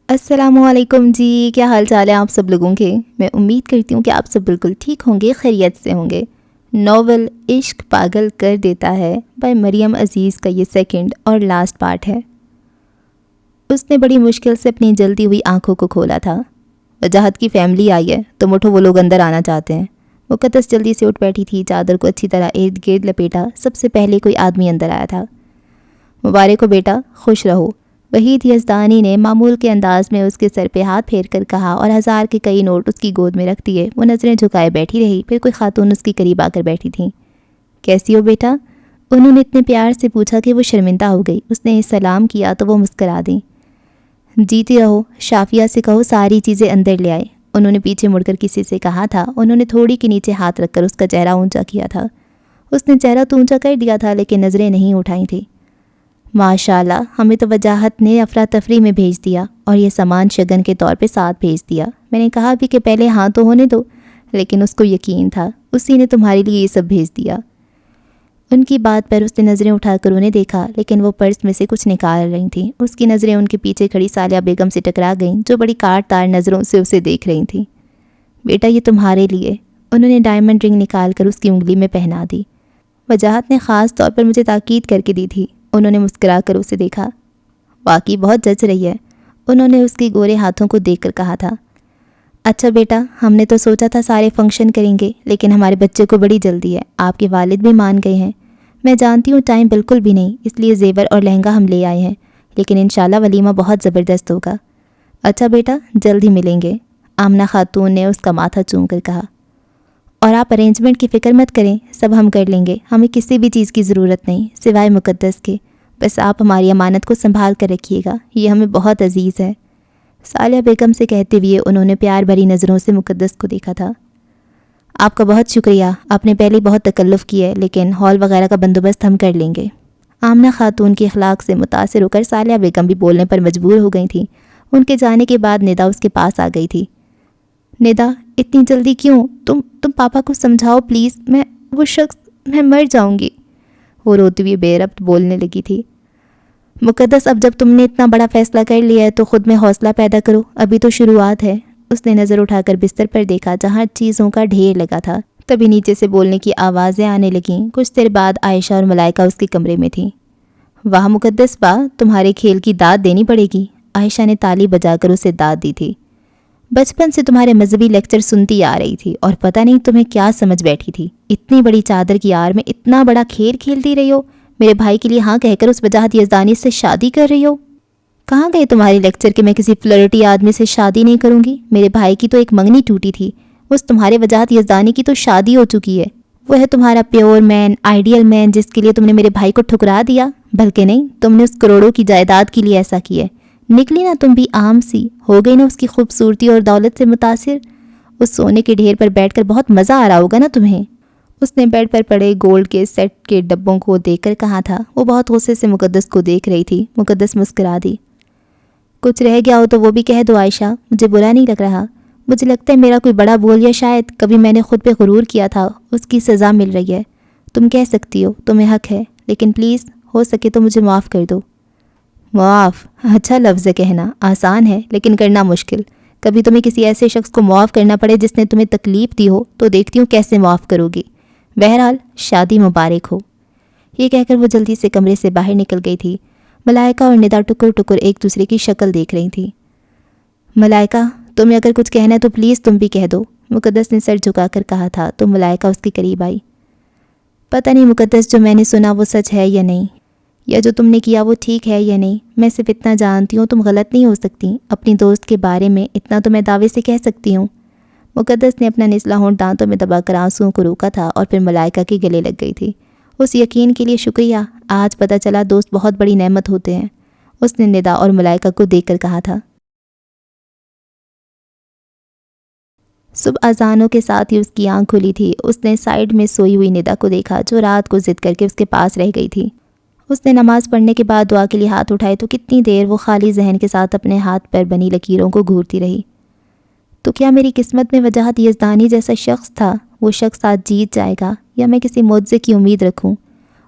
السلام علیکم جی، کیا حال چال ہے آپ سب لوگوں کے؟ میں امید کرتی ہوں کہ آپ سب بالکل ٹھیک ہوں گے، خیریت سے ہوں گے۔ ناول عشق پاگل کر دیتا ہے بائی مریم عزیز کا یہ سیکنڈ اور لاسٹ پارٹ ہے۔ اس نے بڑی مشکل سے اپنی جلتی ہوئی آنکھوں کو کھولا تھا۔ وجاہت کی فیملی آئی ہے، تم اٹھو، وہ لوگ اندر آنا چاہتے ہیں۔ مقدس جلدی سے اٹھ بیٹھی تھی، چادر کو اچھی طرح ارد گرد لپیٹا۔ سب سے پہلے کوئی آدمی اندر آیا تھا۔ مبارک ہو بیٹا، خوش رہو، وحید یزدانی نے معمول کے انداز میں اس کے سر پہ ہاتھ پھیر کر کہا اور 1000 کے کئی نوٹ اس کی گود میں رکھ دیے۔ وہ نظریں جھکائے بیٹھی رہی، پھر کوئی خاتون اس کے قریب آ کر بیٹھی تھیں۔ کیسی ہو بیٹا؟ انہوں نے اتنے پیار سے پوچھا کہ وہ شرمندہ ہو گئی۔ اس نے سلام کیا تو وہ مسکرا دیں۔ جیتی رہو، شافیہ سے کہو ساری چیزیں اندر لے آئے، انہوں نے پیچھے مڑ کر کسی سے کہا تھا۔ انہوں نے تھوڑی کے نیچے ہاتھ رکھ کر اس کا چہرہ اونچا کیا تھا۔ اس نے چہرہ تو اونچا کر دیا تھا لیکن نظریں نہیں اٹھائی تھیں۔ ماشاءاللہ، ہمیں تو وجاہت نے افراتفری میں بھیج دیا اور یہ سامان شگن کے طور پہ ساتھ بھیج دیا۔ میں نے کہا بھی کہ پہلے ہاں تو ہونے دو، لیکن اس کو یقین تھا، اسی نے تمہارے لیے یہ سب بھیج دیا۔ ان کی بات پر اس نے نظریں اٹھا کر انہیں دیکھا، لیکن وہ پرس میں سے کچھ نکال رہی تھیں۔ اس کی نظریں ان کے پیچھے کھڑی سالیہ بیگم سے ٹکرا گئیں، جو بڑی کاٹ تار نظروں سے اسے دیکھ رہی تھیں۔ بیٹا یہ تمہارے لیے، انہوں نے ڈائمنڈ رنگ نکال کر اس کی انگلی میں پہنا دی۔ وجاہت نے خاص طور پر مجھے تاکید کر کے دی تھی، انہوں نے مسکرا کر اسے دیکھا۔ واقعی بہت جچ رہی ہے، انہوں نے اس کی گورے ہاتھوں کو دیکھ کر کہا تھا۔ اچھا بیٹا، ہم نے تو سوچا تھا سارے فنکشن کریں گے، لیکن ہمارے بچے کو بڑی جلدی ہے، آپ کے والد بھی مان گئے ہیں۔ میں جانتی ہوں ٹائم بالکل بھی نہیں، اس لیے زیور اور لہنگا ہم لے آئے ہیں، لیکن انشاءاللہ ولیمہ بہت زبردست ہوگا۔ اچھا بیٹا، جلد ہی ملیں گے، آمنہ خاتون نے اس کا ماتھا چوم کر کہا۔ اور آپ ارینجمنٹ کی فکر مت کریں، سب ہم کر لیں گے، ہمیں کسی بھی چیز کی ضرورت نہیں سوائے مقدس کے، بس آپ ہماری امانت کو سنبھال کر رکھیے گا، یہ ہمیں بہت عزیز ہے۔ سالیہ بیگم سے کہتے ہوئے انہوں نے پیار بھری نظروں سے مقدس کو دیکھا تھا۔ آپ کا بہت شکریہ، آپ نے پہلے بہت تکلف کی ہے، لیکن ہال وغیرہ کا بندوبست ہم کر لیں گے۔ آمنہ خاتون کے اخلاق سے متاثر ہو کر سالیہ بیگم بھی بولنے پر مجبور ہو گئی تھیں۔ ان کے جانے کے بعد ندا اس کے پاس آ گئی تھی۔ ندا، اتنی جلدی کیوں؟ تم پاپا کو سمجھاؤ پلیز، میں مر جاؤں گی، وہ روتی ہوئی بے ربط بولنے لگی تھی۔ مقدس، اب جب تم نے اتنا بڑا فیصلہ کر لیا ہے تو خود میں حوصلہ پیدا کرو، ابھی تو شروعات ہے۔ اس نے نظر اٹھا کر بستر پر دیکھا جہاں چیزوں کا ڈھیر لگا تھا، تبھی نیچے سے بولنے کی آوازیں آنے لگیں۔ کچھ دیر بعد عائشہ اور ملائکہ اس کے کمرے میں تھیں۔ واہ مقدس با، تمہارے کھیل کی داد دینی پڑے گی، عائشہ نے تالی بجا کر اسے داد دی تھی۔ بچپن سے تمہارے مذہبی لیکچر سنتی آ رہی تھی اور پتہ نہیں تمہیں کیا سمجھ بیٹھی تھی، اتنی بڑی چادر کی آڑ میں اتنا بڑا کھیل کھیلتی رہی ہو، میرے بھائی کے لیے ہاں کہہ کر اس وجاہت یزدانی سے شادی کر رہی ہو۔ کہاں گئے تمہارے لیکچر کہ میں کسی فلرٹی آدمی سے شادی نہیں کروں گی؟ میرے بھائی کی تو ایک منگنی ٹوٹی تھی، اس تمہارے وجاہت یزدانی کی تو شادی ہو چکی ہے۔ وہ ہے تمہارا پیور مین، آئیڈیل مین، جس کے لیے تم نے میرے بھائی کو ٹھکرا دیا، بلکہ نہیں، تم نے اس کروڑوں کی جائیداد کے لیے ایسا کیا ہے۔ نکلی نا تم بھی عام سی، ہو گئی نا اس کی خوبصورتی اور دولت سے متاثر؟ اس سونے کے ڈھیر پر بیٹھ کر بہت مزہ آ رہا ہوگا نا تمہیں؟ اس نے بیڈ پر پڑے گولڈ کے سیٹ کے ڈبوں کو دیکھ کر کہا تھا۔ وہ بہت غصے سے مقدس کو دیکھ رہی تھی۔ مقدس مسکرا دی۔ کچھ رہ گیا ہو تو وہ بھی کہہ دو عائشہ، مجھے برا نہیں لگ رہا، مجھے لگتا ہے میرا کوئی بڑا بول یا شاید کبھی میں نے خود پہ غرور کیا تھا، اس کی سزا مل رہی ہے۔ تم کہہ سکتی ہو، تمہیں حق ہے، لیکن پلیز ہو سکے تو مجھے معاف کر دو۔ معاف؟ اچھا لفظ ہے کہنا، آسان ہے لیکن کرنا مشکل۔ کبھی تمہیں کسی ایسے شخص کو معاف کرنا پڑے جس نے تمہیں تکلیف دی ہو تو دیکھتی ہوں کیسے معاف کرو گی۔ بہرحال شادی مبارک ہو۔ یہ کہہ کر وہ جلدی سے کمرے سے باہر نکل گئی تھی۔ ملائکہ اور ندا ٹکر ٹکر ایک دوسرے کی شکل دیکھ رہی تھی۔ ملائکہ، تمہیں اگر کچھ کہنا ہے تو پلیز تم بھی کہہ دو، مقدس نے سر جھکا کر کہا تھا تو ملائکہ اس کے قریب آئی۔ پتہ نہیں مقدس، جو میں نے سنا وہ سچ ہے یا نہیں، یا جو تم نے کیا وہ ٹھیک ہے یا نہیں، میں صرف اتنا جانتی ہوں تم غلط نہیں ہو سکتی، اپنی دوست کے بارے میں اتنا تو میں دعوے سے کہہ سکتی ہوں۔ مقدس نے اپنا نچلا ہونٹ دانتوں میں دبا کر آنسوؤں کو روکا تھا اور پھر ملائکہ کے گلے لگ گئی تھی۔ اس یقین کے لیے شکریہ، آج پتہ چلا دوست بہت بڑی نعمت ہوتے ہیں، اس نے ندا اور ملائکہ کو دیکھ کر کہا تھا۔ صبح اذانوں کے ساتھ ہی اس کی آنکھ کھلی تھی۔ اس نے سائیڈ میں سوئی ہوئی ندا کو دیکھا جو رات کو ضد کر کے اس کے پاس رہ گئی تھی۔ اس نے نماز پڑھنے کے بعد دعا کے لیے ہاتھ اٹھائے تو کتنی دیر وہ خالی ذہن کے ساتھ اپنے ہاتھ پر بنی لکیروں کو گھورتی رہی۔ تو کیا میری قسمت میں وجاہت یزدانی جیسا شخص تھا؟ وہ شخص آج جیت جائے گا یا میں کسی معجزے کی امید رکھوں؟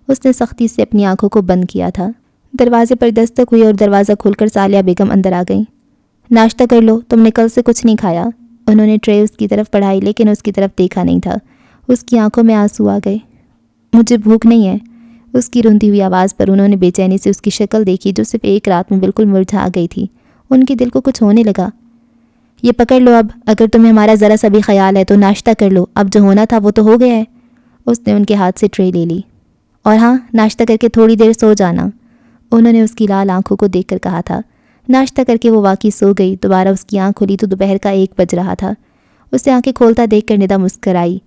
اس نے سختی سے اپنی آنکھوں کو بند کیا تھا۔ دروازے پر دستک ہوئی اور دروازہ کھول کر سالیہ بیگم اندر آ گئیں۔ ناشتہ کر لو، تم نے کل سے کچھ نہیں کھایا۔ انہوں نے ٹرے اس کی طرف بڑھائی لیکن اس کی طرف دیکھا نہیں تھا۔ اس کی آنکھوں میں آنسو آ گئے۔ مجھے بھوک نہیں ہے۔ اس کی روندی ہوئی آواز پر انہوں نے بے چینی سے اس کی شکل دیکھی جو صرف ایک رات میں بالکل مرجھا گئی تھی۔ ان کے دل کو کچھ ہونے لگا۔ یہ پکڑ لو، اب اگر تمہیں ہمارا ذرا سا بھی خیال ہے تو ناشتہ کر لو، اب جو ہونا تھا وہ تو ہو گیا ہے۔ اس نے ان کے ہاتھ سے ٹرے لے لی۔ اور ہاں، ناشتہ کر کے تھوڑی دیر سو جانا، انہوں نے اس کی لال آنکھوں کو دیکھ کر کہا تھا۔ ناشتہ کر کے وہ واقعی سو گئی۔ دوبارہ اس کی آنکھ کھلی تو دوپہر کا 1 بج رہا تھا۔ اسے آنکھیں کھولتا دیکھ کر ندا مسکرائی۔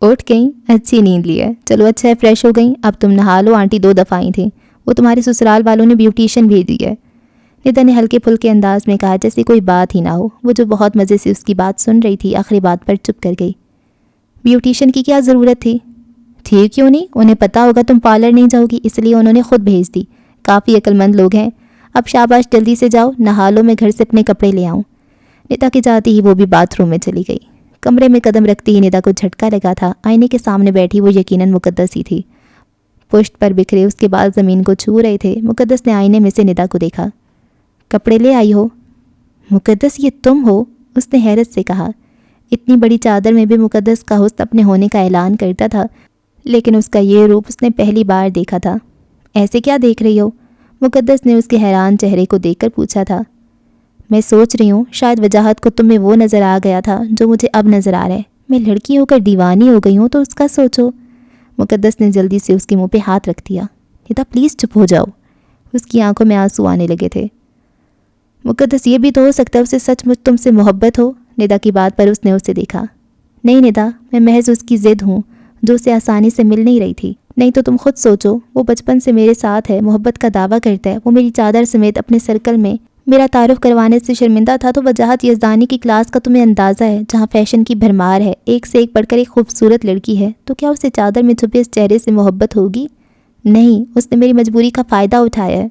اٹھ گئیں؟ اچھی نیند لی ہے، چلو اچھا ہے، فریش ہو گئیں، اب تم نہا لو، آنٹی 2 دفعہ آئی تھیں، وہ تمہارے سسرال والوں نے بیوٹیشین بھیجی ہے، ندا نے ہلکے پھلکے انداز میں کہا جیسے کوئی بات ہی نہ ہو۔ وہ جو بہت مزے سے اس کی بات سن رہی تھی آخری بات پر چپ کر گئی۔ بیوٹیشین کی کیا ضرورت تھی؟ ٹھیک کیوں نہیں، انہیں پتا ہوگا تم پارلر نہیں جاؤ گی اس لیے انہوں نے خود بھیج دی۔ کافی عقل مند لوگ ہیں۔ اب شاباش، جلدی سے جاؤ، نہا لو، میں گھر سے اپنے کپڑے لے آؤں۔ ندا کے جاتے ہی وہ بھی باتھ روم میں چلی گئی۔ کمرے میں قدم رکھتے ہی ندا کو جھٹکا لگا تھا۔ آئینے کے سامنے بیٹھی وہ یقیناً مقدس ہی تھی۔ پشت پر بکھرے اس کے بال زمین کو چھو رہے تھے۔ مقدس نے آئینے میں سے ندا کو دیکھا۔ کپڑے لے آئی ہو؟ مقدس، یہ تم ہو؟ اس نے حیرت سے کہا۔ اتنی بڑی چادر میں بھی مقدس کا حسن اپنے ہونے کا اعلان کرتا تھا، لیکن اس کا یہ روپ اس نے پہلی بار دیکھا تھا۔ ایسے کیا دیکھ رہی ہو؟ مقدس نے اس کے حیران چہرے کو دیکھ کر پوچھا تھا۔ میں سوچ رہی ہوں شاید وجاہت کو تم میں وہ نظر آ گیا تھا جو مجھے اب نظر آ رہا ہے۔ میں لڑکی ہو کر دیوانی ہو گئی ہوں تو اس کا سوچو۔ مقدس نے جلدی سے اس کے منہ پہ ہاتھ رکھ دیا۔ ندا پلیز چپ ہو جاؤ۔ اس کی آنکھوں میں آنسو آنے لگے تھے۔ مقدس، یہ بھی تو ہو سکتا ہے اسے سچ مچ تم سے محبت ہو۔ ندا کی بات پر اس نے اسے دیکھا۔ نہیں ندا، میں محض اس کی ضد ہوں جو اسے آسانی سے مل نہیں رہی تھی۔ نہیں تو تم خود سوچو، وہ بچپن سے میرے ساتھ ہے، محبت کا دعویٰ کرتا ہے، وہ میری چادر سمیت اپنے سرکل میں میرا تعارف کروانے سے شرمندہ تھا۔ تو وجاہت یزدانی کی کلاس کا تمہیں اندازہ ہے، جہاں فیشن کی بھرمار ہے، ایک سے ایک بڑھ کر ایک خوبصورت لڑکی ہے، تو کیا اسے چادر میں چھپے اس چہرے سے محبت ہوگی؟ نہیں، اس نے میری مجبوری کا فائدہ اٹھایا ہے۔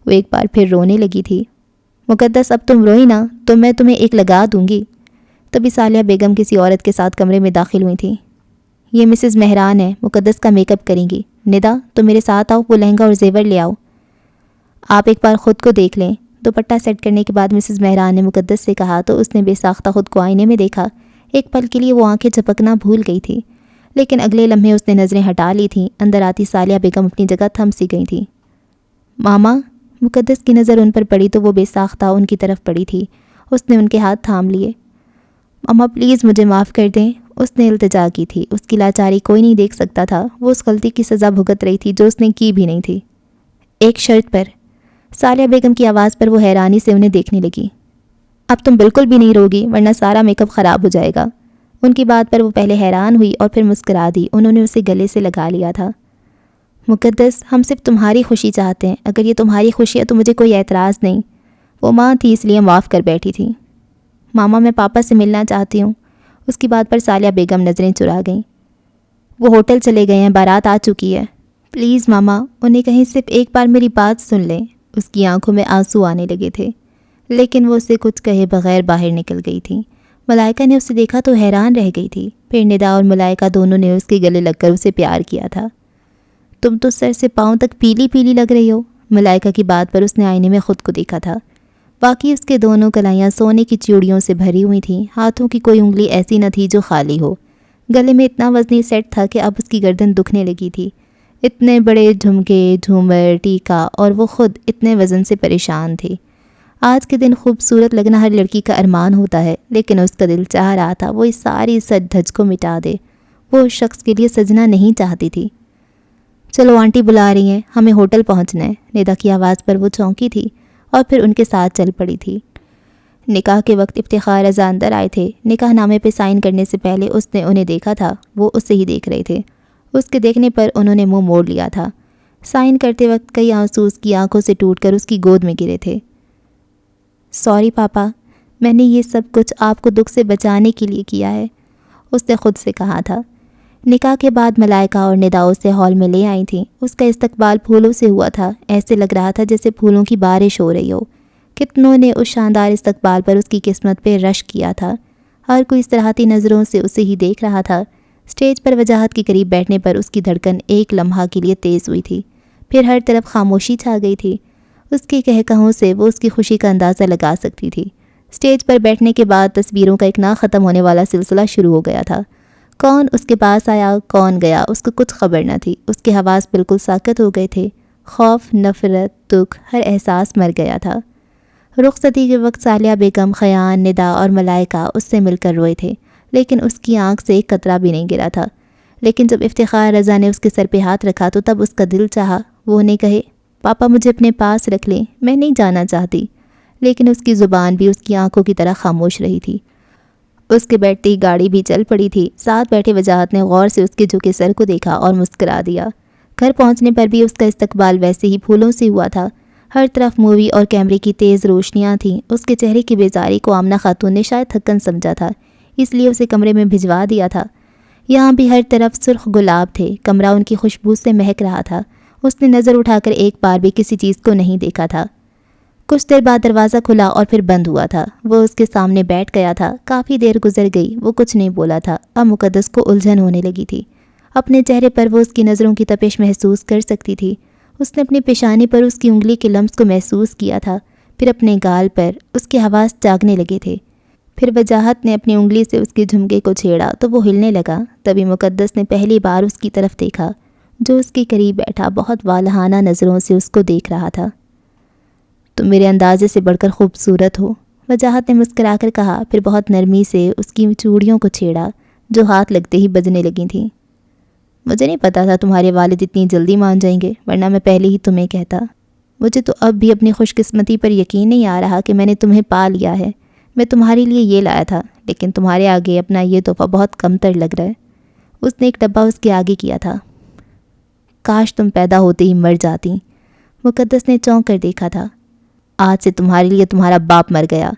وہ ایک بار پھر رونے لگی تھی۔ مقدس، اب تم روئی نا تو میں تمہیں ایک لگا دوں گی۔ تبھی صالحہ بیگم کسی عورت کے ساتھ کمرے میں داخل ہوئی تھیں۔ یہ مسز مہران ہے، مقدس کا میک اپ کریں گی۔ ندا، تو میرے ساتھ آؤ، وہ لہنگا اور زیور لے آؤ۔ آپ ایک بار خود کو دیکھ لیں۔ دوپٹہ سیٹ کرنے کے بعد مسز مہران نے مقدس سے کہا تو اس نے بے ساختہ خود کو آئینے میں دیکھا۔ ایک پل کے لیے وہ آنکھیں جھپکنا بھول گئی تھی، لیکن اگلے لمحے اس نے نظریں ہٹا لی تھیں۔ اندر آتی صالحہ بیگم اپنی جگہ تھم سی گئی تھیں۔ ماما، مقدس کی نظر ان پر پڑی تو وہ بے ساختہ ان کی طرف پڑی تھی۔ اس نے ان کے ہاتھ تھام لیے۔ ماما پلیز مجھے معاف کر دیں، اس نے التجا کی تھی۔ اس کی لاچاری کوئی نہیں دیکھ سکتا تھا، وہ اس غلطی کی سزا بھگت رہی تھی جو اس نے کی بھی نہیں تھی۔ ایک شرط پر۔ صالحہ بیگم کی آواز پر وہ حیرانی سے انہیں دیکھنے لگی۔ اب تم بالکل بھی نہیں روگی ورنہ سارا میک اپ خراب ہو جائے گا۔ ان کی بات پر وہ پہلے حیران ہوئی اور پھر مسکرا دی۔ انہوں نے اسے گلے سے لگا لیا تھا۔ مقدس، ہم صرف تمہاری خوشی چاہتے ہیں، اگر یہ تمہاری خوشی ہے تو مجھے کوئی اعتراض نہیں۔ وہ ماں تھی اس لیے معاف کر بیٹھی تھی۔ ماما، میں پاپا سے ملنا چاہتی ہوں۔ اس کی بات پر صالحہ بیگم نظریں چرا گئیں۔ وہ ہوٹل چلے گئے ہیں، بارات آ چکی ہے۔ پلیز ماما، انہیں کہیں صرف ایک بار میری بات سن لیں۔ اس کی آنکھوں میں آنسو آنے لگے تھے، لیکن وہ اسے کچھ کہے بغیر باہر نکل گئی تھی۔ ملائکہ نے اسے دیکھا تو حیران رہ گئی تھی۔ پھر ندا اور ملائکہ دونوں نے اس کے گلے لگ کر اسے پیار کیا تھا۔ تم تو سر سے پاؤں تک پیلی پیلی لگ رہی ہو۔ ملائکہ کی بات پر اس نے آئینے میں خود کو دیکھا تھا۔ باقی اس کے دونوں کلائیاں سونے کی چوڑیوں سے بھری ہوئی تھیں۔ ہاتھوں کی کوئی انگلی ایسی نہ تھی جو خالی ہو۔ گلے میں اتنا وزنی سیٹ تھا کہ اب اس کی گردن دکھنے لگی تھی۔ اتنے بڑے جھمکے، جھومر، ٹیکا، اور وہ خود اتنے وزن سے پریشان تھی۔ آج کے دن خوبصورت لگنا ہر لڑکی کا ارمان ہوتا ہے، لیکن اس کا دل چاہ رہا تھا وہ اس ساری سج دھج کو مٹا دے۔ وہ اس شخص کے لیے سجنا نہیں چاہتی تھی۔ چلو آنٹی بلا رہی ہیں، ہمیں ہوٹل پہنچنا ہے۔ ندا کی آواز پر وہ چونکی تھی اور پھر ان کے ساتھ چل پڑی تھی۔ نکاح کے وقت افتخار رضا اندر آئے تھے۔ نکاح نامے پہ سائن کرنے سے پہلے اس نے انہیں دیکھا تھا، وہ اسے ہی دیکھ رہے تھے۔ اس کے دیکھنے پر انہوں نے منہ موڑ لیا تھا۔ سائن کرتے وقت کئی آنسو اس کی آنکھوں سے ٹوٹ کر اس کی گود میں گرے تھے۔ سوری پاپا، میں نے یہ سب کچھ آپ کو دکھ سے بچانے کے لیے کیا ہے، اس نے خود سے کہا تھا۔ نکاح کے بعد ملائکہ اور ندا اسے ہال میں لے آئی تھیں۔ اس کا استقبال پھولوں سے ہوا تھا، ایسے لگ رہا تھا جیسے پھولوں کی بارش ہو رہی ہو۔ کتنوں نے اس شاندار استقبال پر اس کی قسمت پہ رشک کیا تھا۔ ہر کوئی استراحتی نظروں سے اسے ہی دیکھ رہا تھا۔ اسٹیج پر وجاہت کے قریب بیٹھنے پر اس کی دھڑکن ایک لمحہ کے لیے تیز ہوئی تھی، پھر ہر طرف خاموشی چھا گئی تھی۔ اس کے کہکہوں سے وہ اس کی خوشی کا اندازہ لگا سکتی تھی۔ اسٹیج پر بیٹھنے کے بعد تصویروں کا ایک نہ ختم ہونے والا سلسلہ شروع ہو گیا تھا۔ کون اس کے پاس آیا، کون گیا، اس کو کچھ خبر نہ تھی۔ اس کے حواس بالکل ساکت ہو گئے تھے۔ خوف، نفرت، دکھ، ہر احساس مر گیا تھا۔ رخصتی کے وقت صالحہ بیگم، خیان، ندا اور ملائکہ اس سے مل کر روئے تھے، لیکن اس کی آنکھ سے ایک قطرہ بھی نہیں گرا تھا۔ لیکن جب افتخار رضا نے اس کے سر پہ ہاتھ رکھا تو تب اس کا دل چاہا وہ انہیں کہے، پاپا مجھے اپنے پاس رکھ لیں، میں نہیں جانا چاہتی، لیکن اس کی زبان بھی اس کی آنکھوں کی طرح خاموش رہی تھی۔ اس کے بیٹھتے ہی گاڑی بھی چل پڑی تھی۔ ساتھ بیٹھے وجاہت نے غور سے اس کے جھکے سر کو دیکھا اور مسکرا دیا۔ گھر پہنچنے پر بھی اس کا استقبال ویسے ہی پھولوں سے ہوا تھا۔ ہر طرف مووی اور کیمرے کی تیز روشنیاں تھیں۔ اس کے چہرے کی بیزاری کو آمنہ خاتون نے شاید تھکن سمجھا تھا، اس لیے اسے کمرے میں بھجوا دیا تھا۔ یہاں بھی ہر طرف سرخ گلاب تھے، کمرہ ان کی خوشبو سے مہک رہا تھا۔ اس نے نظر اٹھا کر ایک بار بھی کسی چیز کو نہیں دیکھا تھا۔ کچھ دیر بعد دروازہ کھلا اور پھر بند ہوا تھا۔ وہ اس کے سامنے بیٹھ گیا تھا۔ کافی دیر گزر گئی، وہ کچھ نہیں بولا تھا۔ اب مقدس کو الجھن ہونے لگی تھی۔ اپنے چہرے پر وہ اس کی نظروں کی تپش محسوس کر سکتی تھی۔ اس نے اپنی پیشانی پر اس کی انگلی کے لمس کو محسوس کیا تھا، پھر اپنے گال پر۔ اس کے حواس جاگنے لگے تھے۔ پھر وجاہت نے اپنی انگلی سے اس کے جھمکے کو چھیڑا تو وہ ہلنے لگا۔ تبھی مقدس نے پہلی بار اس کی طرف دیکھا، جو اس کے قریب بیٹھا بہت والہانہ نظروں سے اس کو دیکھ رہا تھا۔ تم میرے اندازے سے بڑھ کر خوبصورت ہو، وجاہت نے مسکرا کر کہا، پھر بہت نرمی سے اس کی چوڑیوں کو چھیڑا جو ہاتھ لگتے ہی بجنے لگی تھیں۔ مجھے نہیں پتا تھا تمہارے والد اتنی جلدی مان جائیں گے، ورنہ میں پہلے ہی تمہیں کہتا۔ مجھے تو اب بھی اپنی خوش قسمتی پر یقین نہیں آ رہا کہ میں نے تمہیں پا لیا ہے۔ میں تمہارے لیے یہ لایا تھا، لیکن تمہارے آگے اپنا یہ تحفہ بہت کم تر لگ رہا ہے۔ اس نے ایک ڈبہ اس کے آگے کیا تھا۔ کاش تم پیدا ہوتے ہی مر جاتی۔ مقدس نے چونک کر دیکھا تھا۔ آج سے تمہارے لیے تمہارا باپ مر گیا،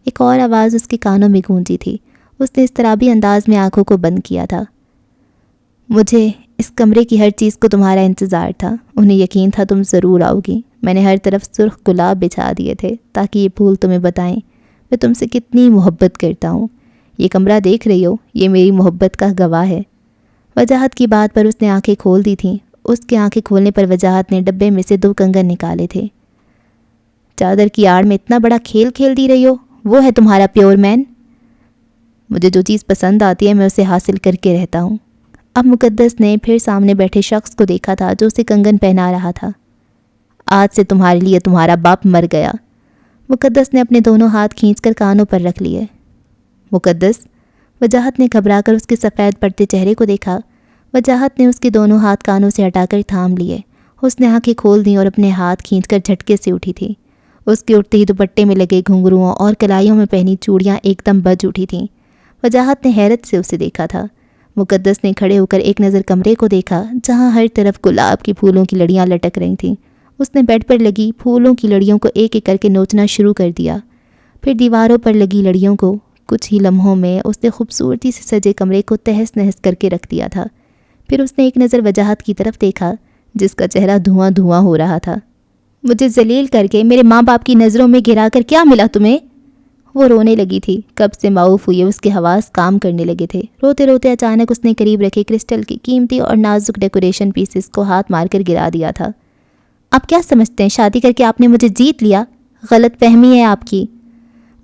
ایک اور آواز اس کے کانوں میں گونجی تھی۔ اس نے اضطرابی انداز میں آنکھوں کو بند کیا تھا۔ مجھے اس کمرے کی ہر چیز کو تمہارا انتظار تھا، انہیں یقین تھا تم ضرور آؤ گی۔ میں نے ہر طرف سرخ گلاب بچھا دیے تھے تاکہ یہ پھول تمہیں بتائیں میں تم سے کتنی محبت کرتا ہوں۔ یہ کمرہ دیکھ رہی ہو، یہ میری محبت کا گواہ ہے۔ وجاہت کی بات پر اس نے آنکھیں کھول دی تھیں۔ اس کے آنکھیں کھولنے پر وجاہت نے ڈبے میں سے 2 کنگن نکالے تھے۔ چادر کی آڑ میں اتنا بڑا کھیل کھیل دی رہی ہو، وہ ہے تمہارا پیور مین۔ مجھے جو چیز پسند آتی ہے میں اسے حاصل کر کے رہتا ہوں۔ اب مقدس نے پھر سامنے بیٹھے شخص کو دیکھا تھا جو اسے کنگن پہنا رہا تھا۔ آج سے تمہارے لیے تمہارا باپ مر گیا۔ مقدس نے اپنے دونوں ہاتھ کھینچ کر کانوں پر رکھ لیے۔ مقدس، وجاہت نے گھبرا کر اس کے سفید پڑتے چہرے کو دیکھا۔ وجاہت نے اس کے دونوں ہاتھ کانوں سے ہٹا کر تھام لیے۔ اس نے آنکھیں کھول دیں اور اپنے ہاتھ کھینچ کر جھٹکے سے اٹھی تھی۔ اس کے اٹھتے ہی دوپٹے میں لگے گھنگروؤں اور کلائیوں میں پہنی چوڑیاں ایک دم بج اٹھی تھیں۔ وجاہت نے حیرت سے اسے دیکھا تھا۔ مقدس نے کھڑے ہو کر ایک نظر کمرے کو دیکھا جہاں ہر طرف گلاب کی پھولوں کی لڑیاں لٹک رہی تھیں۔ اس نے بیڈ پر لگی پھولوں کی لڑیوں کو ایک ایک کر کے نوچنا شروع کر دیا، پھر دیواروں پر لگی لڑیوں کو۔ کچھ ہی لمحوں میں اس نے خوبصورتی سے سجے کمرے کو تہس نہس کر کے رکھ دیا تھا۔ پھر اس نے ایک نظر وجاہت کی طرف دیکھا جس کا چہرہ دھواں دھواں ہو رہا تھا۔ مجھے ذلیل کر کے میرے ماں باپ کی نظروں میں گرا کر کیا ملا تمہیں؟ وہ رونے لگی تھی۔ کب سے معاف ہوئی اس کے حواس کام کرنے لگے تھے۔ روتے روتے اچانک اس نے قریب رکھے کرسٹل کی قیمتی اور نازک ڈیکوریشن پیسز کو ہاتھ مار کر گرا دیا تھا۔ آپ کیا سمجھتے ہیں شادی کر کے آپ نے مجھے جیت لیا؟ غلط فہمی ہے آپ کی،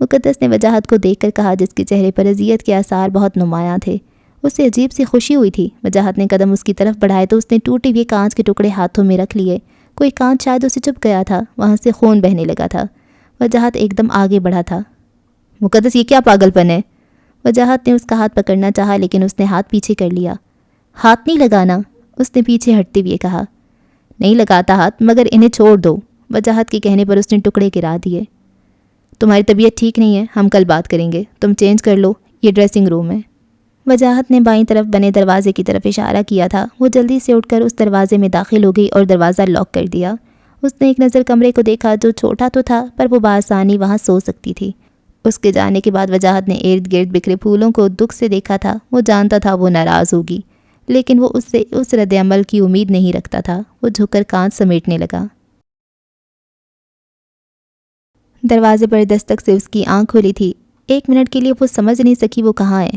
مقدس نے وجاہت کو دیکھ کر کہا جس کے چہرے پر اذیت کے آثار بہت نمایاں تھے۔ اسے عجیب سی خوشی ہوئی تھی۔ وجاہت نے قدم اس کی طرف بڑھائے تو اس نے ٹوٹے ہوئے کانچ کے ٹکڑے ہاتھوں میں رکھ لیے۔ کوئی کانچ شاید اسے چپ گیا تھا، وہاں سے خون بہنے لگا تھا۔ وجاہت ایک دم آگے بڑھا تھا۔ مقدس یہ کیا پاگل پن ہے؟ وجاہت نے اس کا ہاتھ پکڑنا چاہا لیکن اس نے ہاتھ پیچھے کر لیا۔ ہاتھ نہیں لگانا، اس نے پیچھے ہٹتے ہوئے کہا۔ نہیں لگاتا ہاتھ، مگر انہیں چھوڑ دو۔ وجاہت کے کہنے پر اس نے ٹکڑے گرا دیے۔ تمہاری طبیعت ٹھیک نہیں ہے، ہم کل بات کریں گے، تم چینج کر لو، یہ ڈریسنگ روم ہے۔ وجاہت نے بائیں طرف بنے دروازے کی طرف اشارہ کیا تھا۔ وہ جلدی سے اٹھ کر اس دروازے میں داخل ہو گئی اور دروازہ لاک کر دیا۔ اس نے ایک نظر کمرے کو دیکھا جو چھوٹا تو تھا پر وہ بآسانی وہاں سو سکتی تھی۔ اس کے جانے کے بعد وجاہت نے ارد گرد بکھرے پھولوں کو دکھ سے دیکھا تھا۔ وہ جانتا تھا وہ ناراض ہوگی، لیکن وہ اس سے اس رد عمل کی امید نہیں رکھتا تھا۔ وہ جھک کر کانچ سمیٹنے لگا۔ دروازے پر دستک سے اس کی آنکھ کھلی تھی۔ 1 منٹ کے لیے وہ سمجھ نہیں سکی وہ کہاں ہے۔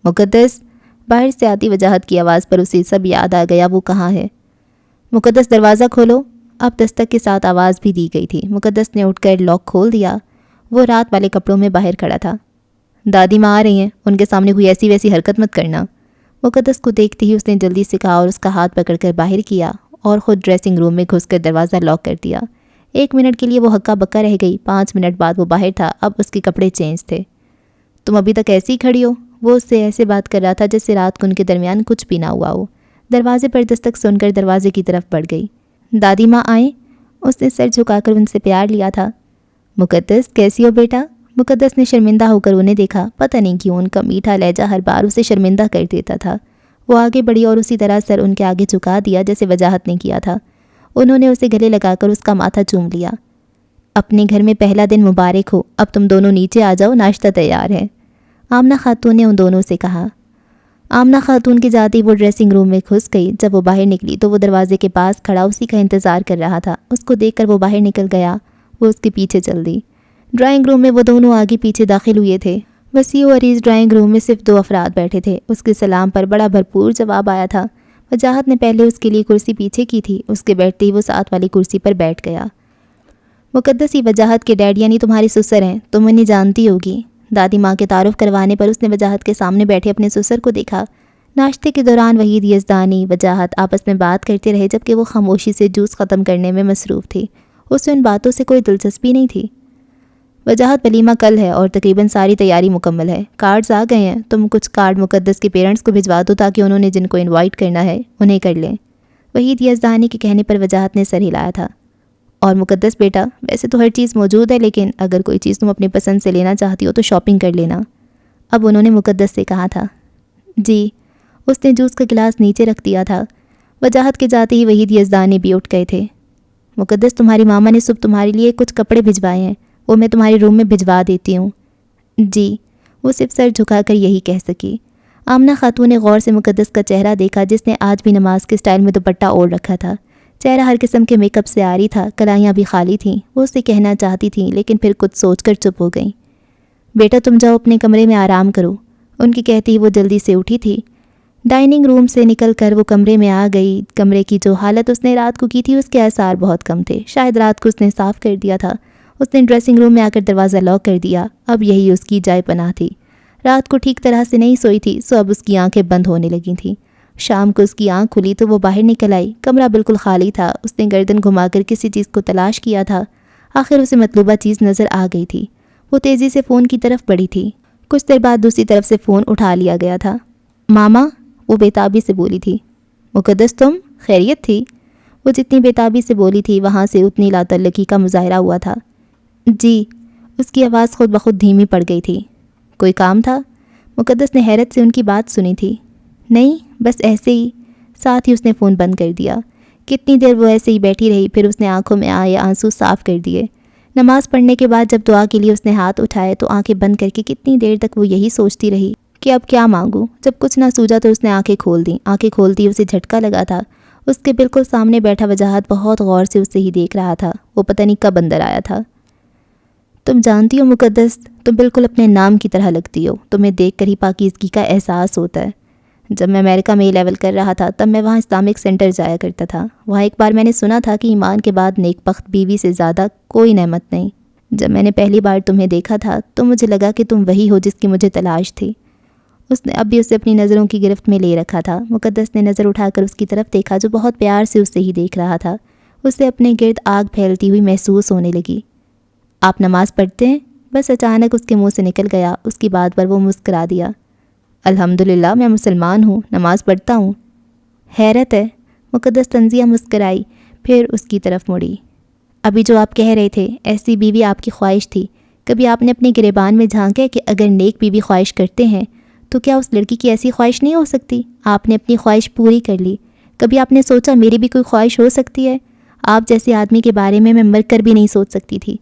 مقدس، باہر سے آتی وجاہت کی آواز پر اسے سب یاد آ گیا وہ کہاں ہے۔ مقدس دروازہ کھولو۔ اب دستک کے ساتھ آواز بھی دی گئی تھی۔ مقدس نے اٹھ کر لاک کھول دیا۔ وہ رات والے کپڑوں میں باہر کھڑا تھا۔ دادی ماں آ رہی ہیں، ان کے سامنے کوئی ایسی ویسی حرکت مت کرنا۔ مقدس کو دیکھتے ہی اس نے جلدی سے کہا اور اس کا ہاتھ پکڑ کر باہر کیا اور خود ڈریسنگ روم میں گھس کر دروازہ لاک کر دیا۔ 1 منٹ کے لیے وہ ہکا بکا رہ گئی۔ 5 منٹ بعد وہ باہر تھا، اب اس کے کپڑے چینج تھے۔ تم ابھی تک ایسی ہی کھڑی ہو؟ وہ اس سے ایسے بات کر رہا تھا جس سے رات کو ان کے درمیان کچھ بھی نہ ہوا ہو۔ دروازے پر دستک سن کر دروازے کی طرف بڑھ گئی۔ دادی ماں آئیں؟ اس نے سر جھکا کر ان سے پیار لیا تھا۔ مقدس کیسی ہو بیٹا؟ مقدس نے شرمندہ ہو کر انہیں دیکھا۔ پتہ نہیں کیوں ان کا میٹھا لہجہ ہر بار اسے شرمندہ کر دیتا تھا۔ وہ آگے بڑھی اور اسی طرح سر ان کے آگے جھکا دیا جیسے وجاہت نے کیا تھا۔ انہوں نے اسے گلے لگا کر اس کا ماتھا چوم لیا۔ اپنے گھر میں پہلا دن مبارک ہو، اب تم دونوں نیچے آ جاؤ، ناشتہ تیار ہے، آمنہ خاتون نے ان دونوں سے کہا۔ آمنہ خاتون کی جاتی وہ ڈریسنگ روم میں گھس گئی۔ جب وہ باہر نکلی تو وہ دروازے کے پاس کھڑا اسی کا انتظار کر رہا تھا۔ اس کو دیکھ کر وہ باہر نکل گیا، وہ اس کے پیچھے چل دی۔ ڈرائنگ روم میں وہ دونوں آگے پیچھے داخل ہوئے تھے۔ وسیع و عریض ڈرائنگ روم میں صرف 2 افراد بیٹھے تھے۔ اس کے سلام پر بڑا بھرپور جواب آیا تھا۔ وجاہت نے پہلے اس کے لیے کرسی پیچھے کی تھی، اس کے بیٹھتے ہی وہ ساتھ والی کرسی پر بیٹھ گیا۔ مقدس ہی وجاہت کے ڈیڈ یعنی تمہاری سسر ہیں، تم انہیں جانتی ہوگی۔ دادی ماں کے تعارف کروانے پر اس نے وجاہت کے سامنے بیٹھے اپنے سسر کو دیکھا۔ ناشتے کے دوران وحید یزدانی وجاہت آپس میں بات کرتے رہے جبکہ وہ خاموشی سے جوس ختم کرنے میں مصروف تھی۔ اسے ان باتوں سے کوئی دلچسپی نہیں تھی۔ وجاہت ولیمہ کل ہے اور تقریباً ساری تیاری مکمل ہے، کارڈز آ گئے ہیں، تم کچھ کارڈ مقدس کے پیرنٹس کو بھجوا دو تاکہ انہوں نے جن کو انوائٹ کرنا ہے انہیں کر لیں۔ وحید یزدانی کے کہنے پر وجاہت نے سر ہلایا تھا۔ اور مقدس بیٹا، ویسے تو ہر چیز موجود ہے لیکن اگر کوئی چیز تم اپنی پسند سے لینا چاہتی ہو تو شاپنگ کر لینا، اب انہوں نے مقدس سے کہا تھا۔ جی، اس نے جوس کا گلاس نیچے رکھ دیا تھا۔ وجاہت کے جاتے ہی وحید یزدانی بھی اٹھ گئے تھے۔ مقدس، تمہاری ماما نے صبح تمہارے لیے کچھ کپڑے بھجوائے ہیں، وہ میں تمہارے روم میں بھجوا دیتی ہوں۔ جی، وہ صرف سر جھکا کر یہی کہہ سکی۔ آمنہ خاتون نے غور سے مقدس کا چہرہ دیکھا جس نے آج بھی نماز کے سٹائل میں دوپٹہ اوڑھ رکھا تھا۔ چہرہ ہر قسم کے میک اپ سے عاری تھا، کلائیاں بھی خالی تھیں۔ وہ اسے کہنا چاہتی تھیں لیکن پھر کچھ سوچ کر چپ ہو گئیں۔ بیٹا تم جاؤ اپنے کمرے میں آرام کرو، ان کی کہتی ہی وہ جلدی سے اٹھی تھی۔ ڈائننگ روم سے نکل کر وہ کمرے میں آ گئی۔ کمرے کی جو حالت اس نے رات کو کی تھی اس کے آثار بہت کم تھے، شاید رات کو اس نے صاف کر دیا تھا۔ اس نے ڈریسنگ روم میں آ کر دروازہ لاک کر دیا، اب یہی اس کی جائے پناہ تھی۔ رات کو ٹھیک طرح سے نہیں سوئی تھی سو اب اس کی آنکھیں بند ہونے لگی تھیں۔ شام کو اس کی آنکھ کھلی تو وہ باہر نکل آئی۔ کمرہ بالکل خالی تھا۔ اس نے گردن گھما کر کسی چیز کو تلاش کیا تھا، آخر اسے مطلوبہ چیز نظر آ گئی تھی۔ وہ تیزی سے فون کی طرف بڑھی تھی۔ کچھ دیر بعد دوسری طرف سے فون اٹھا لیا گیا تھا۔ ماما، وہ بےتابی سے بولی تھی۔ مقدس تم خیریت تھی؟ وہ جتنی بےتابی سے بولی تھی وہاں سے اتنی لا تعلقی کا مظاہرہ ہوا تھا۔ جی، اس کی آواز خود بخود دھیمی پڑ گئی تھی۔ کوئی کام تھا؟ مقدس نے حیرت سے ان کی بات سنی تھی۔ نہیں، بس ایسے ہی، ساتھ ہی اس نے فون بند کر دیا۔ کتنی دیر وہ ایسے ہی بیٹھی رہی، پھر اس نے آنکھوں میں آئے آنسو صاف کر دیے۔ نماز پڑھنے کے بعد جب دعا کے لیے اس نے ہاتھ اٹھائے تو آنکھیں بند کر کے کتنی دیر تک وہ یہی سوچتی رہی کہ اب کیا مانگوں۔ جب کچھ نہ سوجا تو اس نے آنکھیں کھول دیں۔ آنکھیں کھولتی اسے جھٹکا لگا تھا۔ اس کے بالکل سامنے بیٹھا وجاہت بہت غور سے اسے ہی دیکھ رہا تھا۔ وہ پتہ نہیں کب اندر آیا تھا۔ تم جانتی ہو مقدس، تم بالکل اپنے نام کی طرح لگتی ہو، تمہیں دیکھ کر ہی پاکیزگی کا احساس ہوتا ہے۔ جب میں امریکہ میں لیول کر رہا تھا تب میں وہاں اسلامک سینٹر جایا کرتا تھا۔ وہاں ایک بار میں نے سنا تھا کہ ایمان کے بعد نیک بخت بیوی سے زیادہ کوئی نعمت نہیں۔ جب میں نے پہلی بار تمہیں دیکھا تھا تو مجھے لگا کہ تم وہی ہو جس کی مجھے تلاش تھی۔ اس نے اب بھی اسے اپنی نظروں کی گرفت میں لے رکھا تھا۔ مقدس نے نظر اٹھا کر اس کی طرف دیکھا جو بہت پیار سے اسے ہی دیکھ رہا تھا۔ اسے اپنے گرد آگ پھیلتی ہوئی محسوس ہونے لگی۔ آپ نماز پڑھتے ہیں؟ بس اچانک اس کے منہ سے نکل گیا۔ اس کی بات پر وہ مسکرا دیا۔ الحمدللہ میں مسلمان ہوں، نماز پڑھتا ہوں۔ حیرت ہے، مقدس تنزیہ مسکرائی، پھر اس کی طرف مڑی۔ ابھی جو آپ کہہ رہے تھے ایسی بیوی آپ کی خواہش تھی، کبھی آپ نے اپنے گریبان میں جھانکا کہ اگر نیک بیوی خواہش کرتے ہیں تو کیا اس لڑکی کی ایسی خواہش نہیں ہو سکتی؟ آپ نے اپنی خواہش پوری کر لی۔ کبھی آپ نے سوچا میری بھی کوئی خواہش ہو سکتی ہے؟ آپ جیسے آدمی کے بارے میں مر کر بھی نہیں سوچ سکتی تھی،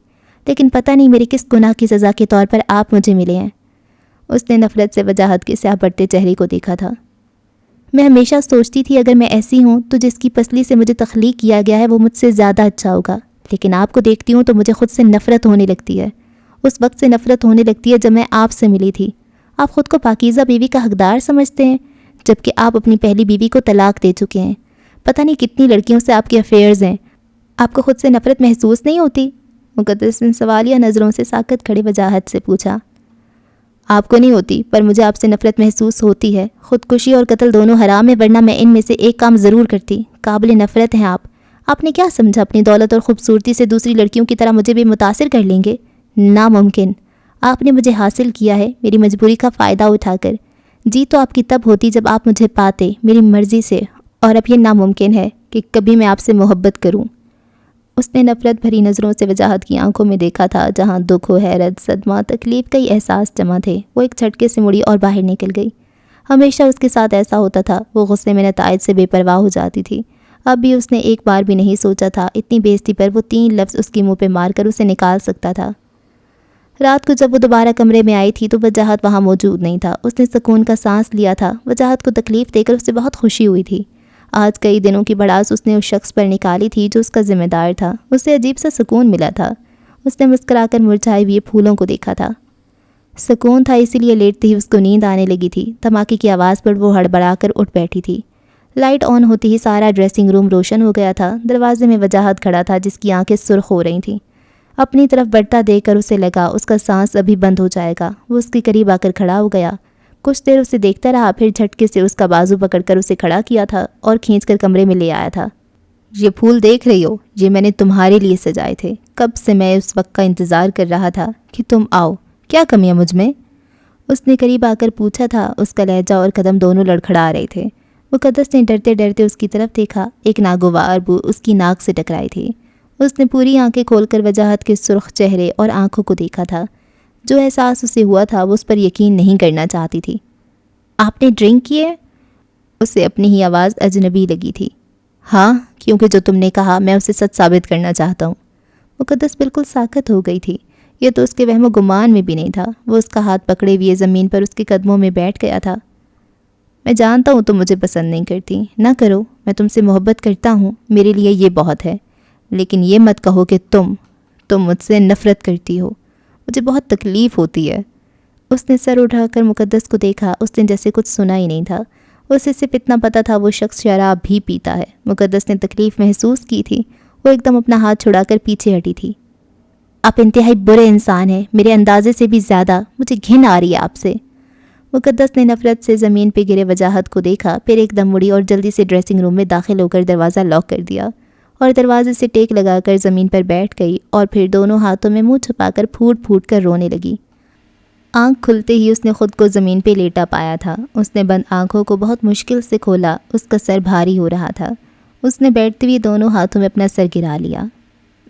لیکن پتہ نہیں میرے کس گناہ کی سزا کے طور پر آپ مجھے ملے ہیں۔ اس نے نفرت سے وجاہت کے سیاہ بڑھتے چہرے کو دیکھا تھا۔ میں ہمیشہ سوچتی تھی اگر میں ایسی ہوں تو جس کی پسلی سے مجھے تخلیق کیا گیا ہے وہ مجھ سے زیادہ اچھا ہوگا، لیکن آپ کو دیکھتی ہوں تو مجھے خود سے نفرت ہونے لگتی ہے۔ اس وقت سے نفرت ہونے لگتی ہے جب میں آپ سے ملی تھی۔ آپ خود کو پاکیزہ بیوی کا حقدار سمجھتے ہیں جبکہ آپ اپنی پہلی بیوی کو طلاق دے چکے ہیں۔ پتہ نہیں کتنی لڑکیوں سے آپ کے افیئرز ہیں، آپ کو خود سے نفرت محسوس نہیں ہوتی؟ مقدس نے سوالیہ نظروں سے ساکت کھڑے وجاہت سے پوچھا۔ آپ کو نہیں ہوتی، پر مجھے آپ سے نفرت محسوس ہوتی ہے۔ خودکشی اور قتل دونوں حرام ہے، ورنہ میں ان میں سے ایک کام ضرور کرتی۔ قابل نفرت ہیں آپ نے کیا سمجھا اپنی دولت اور خوبصورتی سے دوسری لڑکیوں کی طرح مجھے بھی متاثر کر لیں گے؟ ناممکن۔ آپ نے مجھے حاصل کیا ہے میری مجبوری کا فائدہ اٹھا کر۔ جی تو آپ کی تب ہوتی جب آپ مجھے پاتے میری مرضی سے، اور اب یہ ناممکن ہے کہ کبھی میں آپ سے محبت کروں۔ اس نے نفرت بھری نظروں سے وجاہت کی آنکھوں میں دیکھا تھا، جہاں دکھ و حیرت، صدمہ، تکلیف، کئی احساس جمع تھے۔ وہ ایک جھٹکے سے مڑی اور باہر نکل گئی۔ ہمیشہ اس کے ساتھ ایسا ہوتا تھا، وہ غصے میں نتائج سے بے پرواہ ہو جاتی تھی۔ اب بھی اس نے ایک بار بھی نہیں سوچا تھا اتنی بےعزتی پر وہ 3 لفظ اس کے منہ پہ مار کر اسے نکال سکتا تھا۔ رات کو جب وہ دوبارہ کمرے میں آئی تھی تو وجاہت وہاں موجود نہیں تھا۔ اس نے سکون کا سانس لیا تھا۔ وجاہت کو تکلیف دے کر اسے بہت خوشی ہوئی تھی۔ آج کئی دنوں کی بڑاس اس نے اس شخص پر نکالی تھی جو اس کا ذمہ دار تھا۔ اسے عجیب سا سکون ملا تھا۔ اس نے مسکرا کر مرجھائے ہوئے پھولوں کو دیکھا تھا۔ سکون تھا، اسی لیے لیٹتے ہی اس کو نیند آنے لگی تھی۔ دھماکے کی آواز پر وہ ہڑبڑا کر اٹھ بیٹھی تھی۔ لائٹ آن ہوتی ہی سارا ڈریسنگ روم روشن ہو گیا تھا۔ دروازے میں وجاہت کھڑا تھا جس کی آنکھیں سرخ ہو رہی تھیں۔ اپنی طرف بڑھتا دیکھ کر اسے لگا اس کا سانس ابھی بند ہو جائے گا۔ وہ اس کے قریب آ کر کھڑا ہو گیا۔ کچھ دیر اسے دیکھتا رہا، پھر جھٹکے سے اس کا بازو پکڑ کر اسے کھڑا کیا تھا اور کھینچ کر کمرے میں لے آیا تھا۔ یہ پھول دیکھ رہی ہو؟ یہ میں نے تمہارے لیے سجائے تھے۔ کب سے میں اس وقت کا انتظار کر رہا تھا کہ تم آؤ۔ کیا کمی ہے مجھ میں؟ اس نے قریب آ کر پوچھا تھا۔ اس کا لہجہ اور قدم دونوں لڑکھڑا رہے تھے۔ مقدس نے ڈرتے ڈرتے اس کی طرف دیکھا۔ ایک ناگوار بو اس کی ناک سے ٹکرائی تھی۔ اس نے پوری آنکھیں کھول کر وجاہت کے سرخ چہرے اور آنکھوں کو دیکھا تھا۔ جو احساس اسے ہوا تھا وہ اس پر یقین نہیں کرنا چاہتی تھی۔ آپ نے ڈرنک کی ہے؟ اسے اپنی ہی آواز اجنبی لگی تھی۔ ہاں، کیونکہ جو تم نے کہا میں اسے سچ ثابت کرنا چاہتا ہوں۔ مقدس بالکل ساکت ہو گئی تھی۔ یہ تو اس کے وہم و گمان میں بھی نہیں تھا۔ وہ اس کا ہاتھ پکڑے ہوئے زمین پر اس کے قدموں میں بیٹھ گیا تھا۔ میں جانتا ہوں تم مجھے پسند نہیں کرتی، نہ کرو، میں تم سے محبت کرتا ہوں، میرے لیے یہ بہت ہے، لیکن یہ مت کہو کہ تم مجھ سے نفرت کرتی ہو، مجھے بہت تکلیف ہوتی ہے۔ اس نے سر اٹھا کر مقدس کو دیکھا۔ اس نے جیسے کچھ سنا ہی نہیں تھا۔ اسے صرف اتنا پتا تھا وہ شخص شراب بھی پیتا ہے۔ مقدس نے تکلیف محسوس کی تھی۔ وہ ایک دم اپنا ہاتھ چھڑا کر پیچھے ہٹی تھی۔ آپ انتہائی برے انسان ہیں، میرے اندازے سے بھی زیادہ، مجھے گھن آ رہی ہے آپ سے۔ مقدس نے نفرت سے زمین پہ گرے وجاہت کو دیکھا، پھر ایک دم مڑی اور جلدی سے ڈریسنگ روم میں داخل ہو کر دروازہ لاک کر دیا اور دروازے سے ٹیک لگا کر زمین پر بیٹھ گئی اور پھر دونوں ہاتھوں میں منہ چھپا کر پھوٹ پھوٹ کر رونے لگی۔ آنکھ کھلتے ہی اس نے خود کو زمین پہ لیٹا پایا تھا۔ اس نے بند آنکھوں کو بہت مشکل سے کھولا۔ اس کا سر بھاری ہو رہا تھا۔ اس نے بیٹھتے ہوئے دونوں ہاتھوں میں اپنا سر گرا لیا۔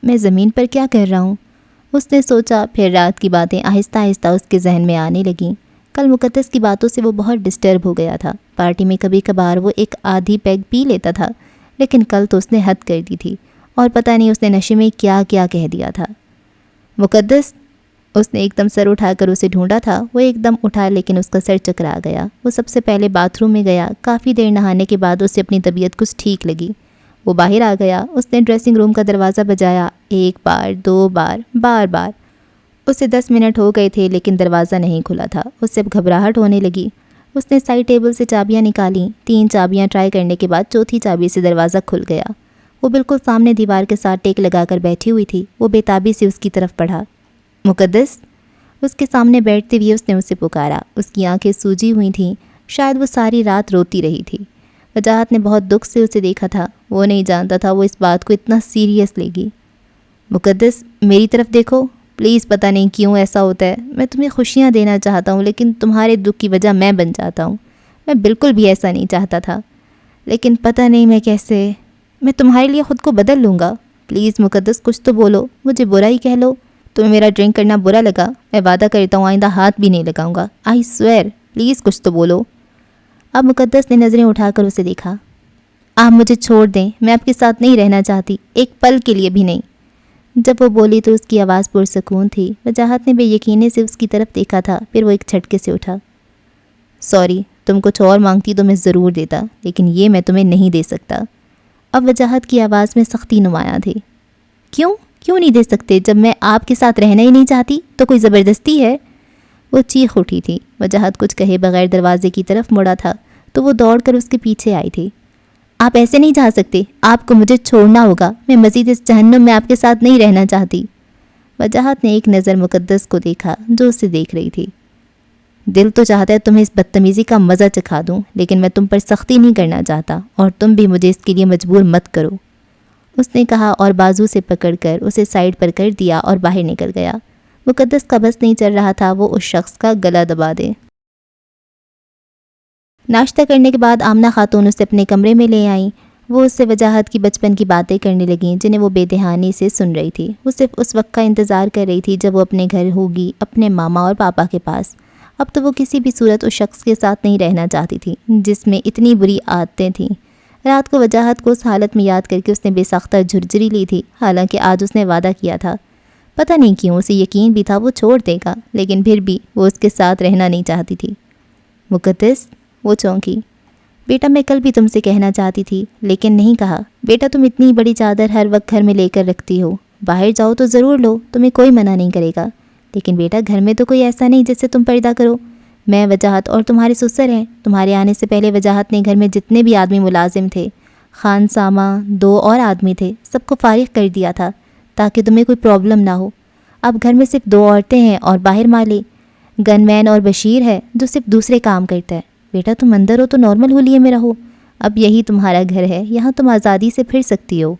میں زمین پر کیا کر رہا ہوں؟ اس نے سوچا۔ پھر رات کی باتیں آہستہ آہستہ اس کے ذہن میں آنے لگیں۔ کل مقدس کی باتوں سے وہ بہت ڈسٹرب ہو گیا تھا۔ پارٹی میں کبھی کبھار وہ ایک آدھی پیگ پی لیتا تھا، لیکن کل تو اس نے حد کر دی تھی اور پتہ نہیں اس نے نشے میں کیا کیا کہہ دیا تھا۔ مقدس، اس نے ایک دم سر اٹھا کر اسے ڈھونڈا تھا۔ وہ ایک دم اٹھا لیکن اس کا سر چکرا گیا۔ وہ سب سے پہلے باتھ روم میں گیا۔ کافی دیر نہانے کے بعد اسے اپنی طبیعت کچھ ٹھیک لگی۔ وہ باہر آ گیا۔ اس نے ڈریسنگ روم کا دروازہ بجایا، 1 بار 2 بار، بار بار۔ اسے 10 منٹ ہو گئے تھے لیکن دروازہ نہیں کھلا تھا۔ اسے اب گھبراہٹ ہونے لگی۔ اس نے سائڈ ٹیبل سے چابیاں نکالیں۔ 3 چابیاں ٹرائی کرنے کے بعد چوتھی چابی سے دروازہ کھل گیا۔ وہ بالکل سامنے دیوار کے ساتھ ٹیک لگا کر بیٹھی ہوئی تھی۔ وہ بے تابی سے اس کی طرف بڑھا۔ مقدس، اس کے سامنے بیٹھتے ہوئے اس نے اسے پکارا۔ اس کی آنکھیں سوجی ہوئی تھیں، شاید وہ ساری رات روتی رہی تھی۔ وجاہت نے بہت دکھ سے اسے دیکھا تھا۔ وہ نہیں جانتا تھا وہ اس بات کو اتنا سیریس لے گی۔ مقدس، میری طرف دیکھو پلیز، پتہ نہیں کیوں ایسا ہوتا ہے، میں تمہیں خوشیاں دینا چاہتا ہوں لیکن تمہارے دکھ کی وجہ میں بن جاتا ہوں۔ میں بالکل بھی ایسا نہیں چاہتا تھا، لیکن پتہ نہیں میں کیسے، میں تمہارے لیے خود کو بدل لوں گا۔ پلیز مقدس، کچھ تو بولو، مجھے برا ہی کہہ لو۔ تمہیں میرا ڈرنک کرنا برا لگا؟ میں وعدہ کرتا ہوں آئندہ ہاتھ بھی نہیں لگاؤں گا، آئی سویئر۔ پلیز کچھ تو بولو۔ اب مقدس نے نظریں اٹھا کر اسے دیکھا۔ آپ مجھے چھوڑ دیں، میں آپ کے ساتھ نہیں رہنا چاہتی، ایک پل کے لیے بھی نہیں۔ جب وہ بولی تو اس کی آواز پرسکون تھی۔ وجاہت نے بے یقینی سے اس کی طرف دیکھا تھا، پھر وہ ایک جھٹکے سے اٹھا۔ سوری، تم کچھ اور مانگتی تو میں ضرور دیتا، لیکن یہ میں تمہیں نہیں دے سکتا۔ اب وجاہت کی آواز میں سختی نمایاں تھی۔ کیوں نہیں دے سکتے؟ جب میں آپ کے ساتھ رہنا ہی نہیں چاہتی تو کوئی زبردستی ہے؟ وہ چیخ اٹھی تھی۔ وجاہت کچھ کہے بغیر دروازے کی طرف مڑا تھا تو وہ دوڑ کر اس کے پیچھے آئی تھی۔ آپ ایسے نہیں جا سکتے، آپ کو مجھے چھوڑنا ہوگا، میں مزید اس جہنم میں آپ کے ساتھ نہیں رہنا چاہتی۔ وجاہت نے ایک نظر مقدس کو دیکھا جو اسے دیکھ رہی تھی۔ دل تو چاہتا ہے تمہیں اس بدتمیزی کا مزہ چکھا دوں، لیکن میں تم پر سختی نہیں کرنا چاہتا، اور تم بھی مجھے اس کے لیے مجبور مت کرو، اس نے کہا اور بازو سے پکڑ کر اسے سائڈ پر کر دیا اور باہر نکل گیا۔ مقدس کا بس نہیں چل رہا تھا وہ اس شخص کا گلا دبا دے۔ ناشتہ کرنے کے بعد آمنہ خاتون اسے اپنے کمرے میں لے آئیں۔ وہ اس سے وجاہت کی بچپن کی باتیں کرنے لگیں جنہیں وہ بے دہانی سے سن رہی تھی۔ وہ صرف اس وقت کا انتظار کر رہی تھی جب وہ اپنے گھر ہوگی، اپنے ماما اور پاپا کے پاس۔ اب تو وہ کسی بھی صورت اس شخص کے ساتھ نہیں رہنا چاہتی تھی جس میں اتنی بری عادتیں تھیں۔ رات کو وجاہت کو اس حالت میں یاد کر کے اس نے بے ساختہ جھرجھری لی تھی، حالانکہ آج اس نے وعدہ کیا تھا۔ پتہ نہیں کیوں اسے یقین بھی تھا وہ چھوڑ دے گا، لیکن پھر بھی وہ اس کے ساتھ رہنا نہیں چاہتی تھی۔ مقدس، وہ چونکی۔ بیٹا میں کل بھی تم سے کہنا چاہتی تھی لیکن نہیں کہا۔ بیٹا تم اتنی بڑی چادر ہر وقت گھر میں لے کر رکھتی ہو، باہر جاؤ تو ضرور لو، تمہیں کوئی منع نہیں کرے گا، لیکن بیٹا گھر میں تو کوئی ایسا نہیں جس سے تم پردہ کرو۔ میں، وجاہت اور تمہارے سسر ہیں۔ تمہارے آنے سے پہلے وجاہت نے گھر میں جتنے بھی آدمی ملازم تھے، خان سامہ 2 اور آدمی تھے، سب کو فارغ کر دیا تھا تاکہ تمہیں کوئی پرابلم نہ ہو۔ اب گھر میں صرف 2 عورتیں ہیں اور باہر مالی، گن مین اور بشیر ہے جو صرف دوسرے کام کرتا ہے۔ بیٹا تم اندر ہو تو نارمل ہولیے میں رہو، اب یہی تمہارا گھر ہے، یہاں تم آزادی سے پھر سکتی ہو۔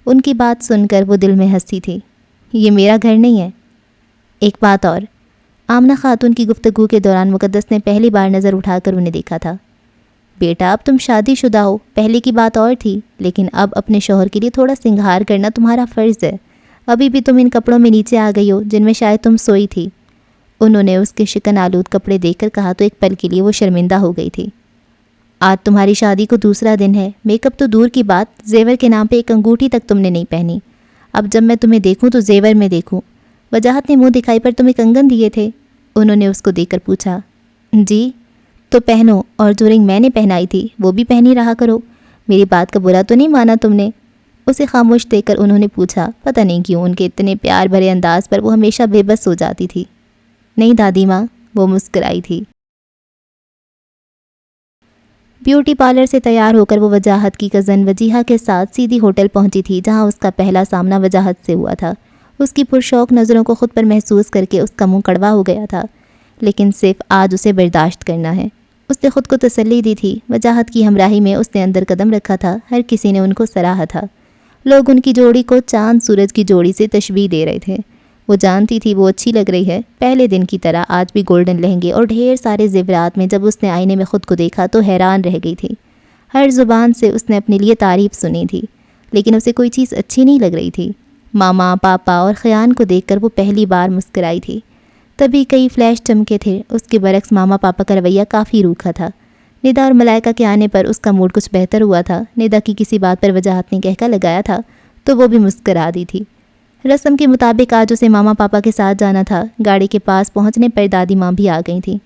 ان کی بات سن کر وہ دل میں ہنسی تھی۔ یہ میرا گھر نہیں ہے۔ ایک بات اور، آمنہ خاتون کی گفتگو کے دوران مقدس نے پہلی بار نظر اٹھا کر انہیں دیکھا تھا۔ بیٹا اب تم شادی شدہ ہو، پہلے کی بات اور تھی، لیکن اب اپنے شوہر کے لیے تھوڑا سنگھار کرنا تمہارا فرض ہے۔ ابھی بھی تم ان کپڑوں میں نیچے آ گئی ہو جن میں شاید تم سوئی تھی۔ انہوں نے اس کے شکن آلود کپڑے دیکھ کر کہا تو ایک پل کے لیے وہ شرمندہ ہو گئی تھی۔ آج تمہاری شادی کو دوسرا دن ہے، میک اپ تو دور کی بات، زیور کے نام پہ ایک انگوٹھی تک تم نے نہیں پہنی۔ اب جب میں تمہیں دیکھوں تو زیور میں دیکھوں۔ وجاہت نے منہ دکھائی پر تمہیں کنگن دیے تھے، انہوں نے اس کو دیکھ کر پوچھا۔ جی تو پہنو، اور جو رنگ میں نے پہنائی تھی وہ بھی پہنی رہا کرو، میری بات کا برا تو نہیں مانا تم نے؟ اسے خاموش دیکھ کر انہوں نے پوچھا۔ پتہ نہیں کیوں ان کے اتنے پیار بھرے انداز پر وہ ہمیشہ بے بس ہو جاتی تھی۔ نہیں دادی ماں، وہ مسکرائی تھی۔ بیوٹی پارلر سے تیار ہو کر وہ وجاہت کی کزن وجیہہ کے ساتھ سیدھی ہوٹل پہنچی تھی جہاں اس کا پہلا سامنا وجاہت سے ہوا تھا۔ اس کی پرشوق نظروں کو خود پر محسوس کر کے اس کا منہ کڑوا ہو گیا تھا، لیکن صرف آج اسے برداشت کرنا ہے۔ اس نے خود کو تسلی دی تھی، وجاہت کی ہمراہی میں اس نے اندر قدم رکھا تھا، ہر کسی نے ان کو سراہا تھا۔ لوگ ان کی جوڑی کو چاند سورج کی جوڑی سے تشبیہ دے رہے تھے۔ وہ جانتی تھی وہ اچھی لگ رہی ہے، پہلے دن کی طرح آج بھی گولڈن لہنگے اور ڈھیر سارے زیورات میں جب اس نے آئینے میں خود کو دیکھا تو حیران رہ گئی تھی۔ ہر زبان سے اس نے اپنے لیے تعریف سنی تھی، لیکن اسے کوئی چیز اچھی نہیں لگ رہی تھی۔ ماما، پاپا اور خیان کو دیکھ کر وہ پہلی بار مسکرائی تھی، تبھی کئی فلیش چمکے تھے۔ اس کے برعکس ماما پاپا کا رویہ کافی روکھا تھا۔ ندا اور ملائکہ کے آنے پر اس کا موڈ کچھ بہتر ہوا تھا۔ ندا کی کسی بات پر وجاہت نے کہکا لگایا تھا تو وہ بھی مسکرا دی تھی۔ رسم کے مطابق آج اسے ماما پاپا کے ساتھ جانا تھا۔ گاڑی کے پاس پہنچنے پر دادی ماں بھی آ گئی تھیں۔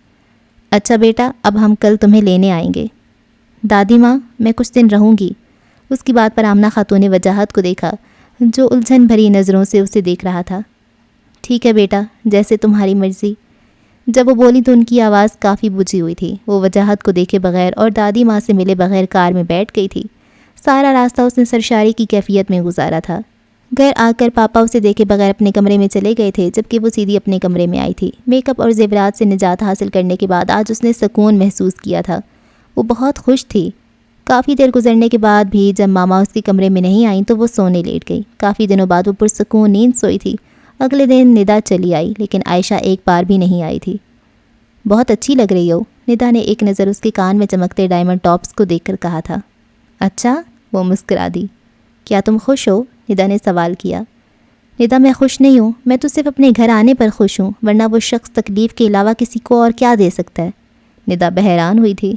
اچھا بیٹا، اب ہم کل تمہیں لینے آئیں گے۔ دادی ماں، میں کچھ دن رہوں گی۔ اس کی بات پر آمنہ خاتون نے وجاہت کو دیکھا جو الجھن بھری نظروں سے اسے دیکھ رہا تھا۔ ٹھیک ہے بیٹا، جیسے تمہاری مرضی۔ جب وہ بولی تو ان کی آواز کافی بجھی ہوئی تھی۔ وہ وجاہت کو دیکھے بغیر اور دادی ماں سے ملے بغیر کار میں بیٹھ گئی تھی۔ سارا راستہ اس نے سرشاری کی کیفیت میں گزارا تھا۔ گھر آ کر پاپا اسے دیکھے بغیر اپنے کمرے میں چلے گئے تھے، جبکہ وہ سیدھی اپنے کمرے میں آئی تھی۔ میک اپ اور زیورات سے نجات حاصل کرنے کے بعد آج اس نے سکون محسوس کیا تھا۔ وہ بہت خوش تھی۔ کافی دیر گزرنے کے بعد بھی جب ماما اس کے کمرے میں نہیں آئیں تو وہ سونے لیٹ گئی۔ کافی دنوں بعد وہ پرسکون نیند سوئی تھی۔ اگلے دن ندا چلی آئی، لیکن عائشہ ایک بار بھی نہیں آئی تھی۔ بہت اچھی لگ رہی ہو، ندا نے ایک نظر اس کے کان میں چمکتے ڈائمنڈ ٹاپس کو دیکھ کر کہا تھا۔ اچھا، وہ مسکرا دی۔ کیا تم خوش ہو؟ ندا نے سوال کیا۔ ندا میں خوش نہیں ہوں، میں تو صرف اپنے گھر آنے پر خوش ہوں، ورنہ وہ شخص تکلیف کے علاوہ کسی کو اور کیا دے سکتا ہے؟ ندا بحیران ہوئی تھی۔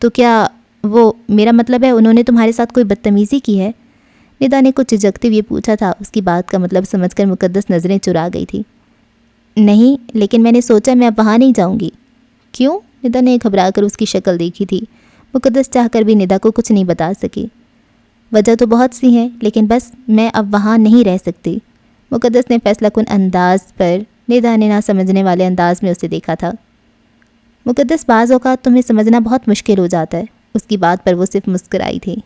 تو کیا وہ، میرا مطلب ہے انہوں نے تمہارے ساتھ کوئی بدتمیزی کی ہے؟ ندا نے کچھ جھجکتے ہوئے پوچھا تھا۔ اس کی بات کا مطلب سمجھ کر مقدس نظریں چرا گئی تھی۔ نہیں، لیکن میں نے سوچا میں اب وہاں نہیں جاؤں گی۔ کیوں؟ ندا نے گھبرا کر اس کی شکل دیکھی تھی۔ مقدس چاہ کر بھی ندا کو کچھ نہیں بتا سکی۔ وجہ تو بہت سی ہیں، لیکن بس میں اب وہاں نہیں رہ سکتی۔ مقدس نے فیصلہ کن انداز پر ندا نے نہ سمجھنے والے انداز میں اسے دیکھا تھا۔ مقدس، بعض اوقات تمہیں سمجھنا بہت مشکل ہو جاتا ہے۔ اس کی بات پر وہ صرف مسکرائی تھی۔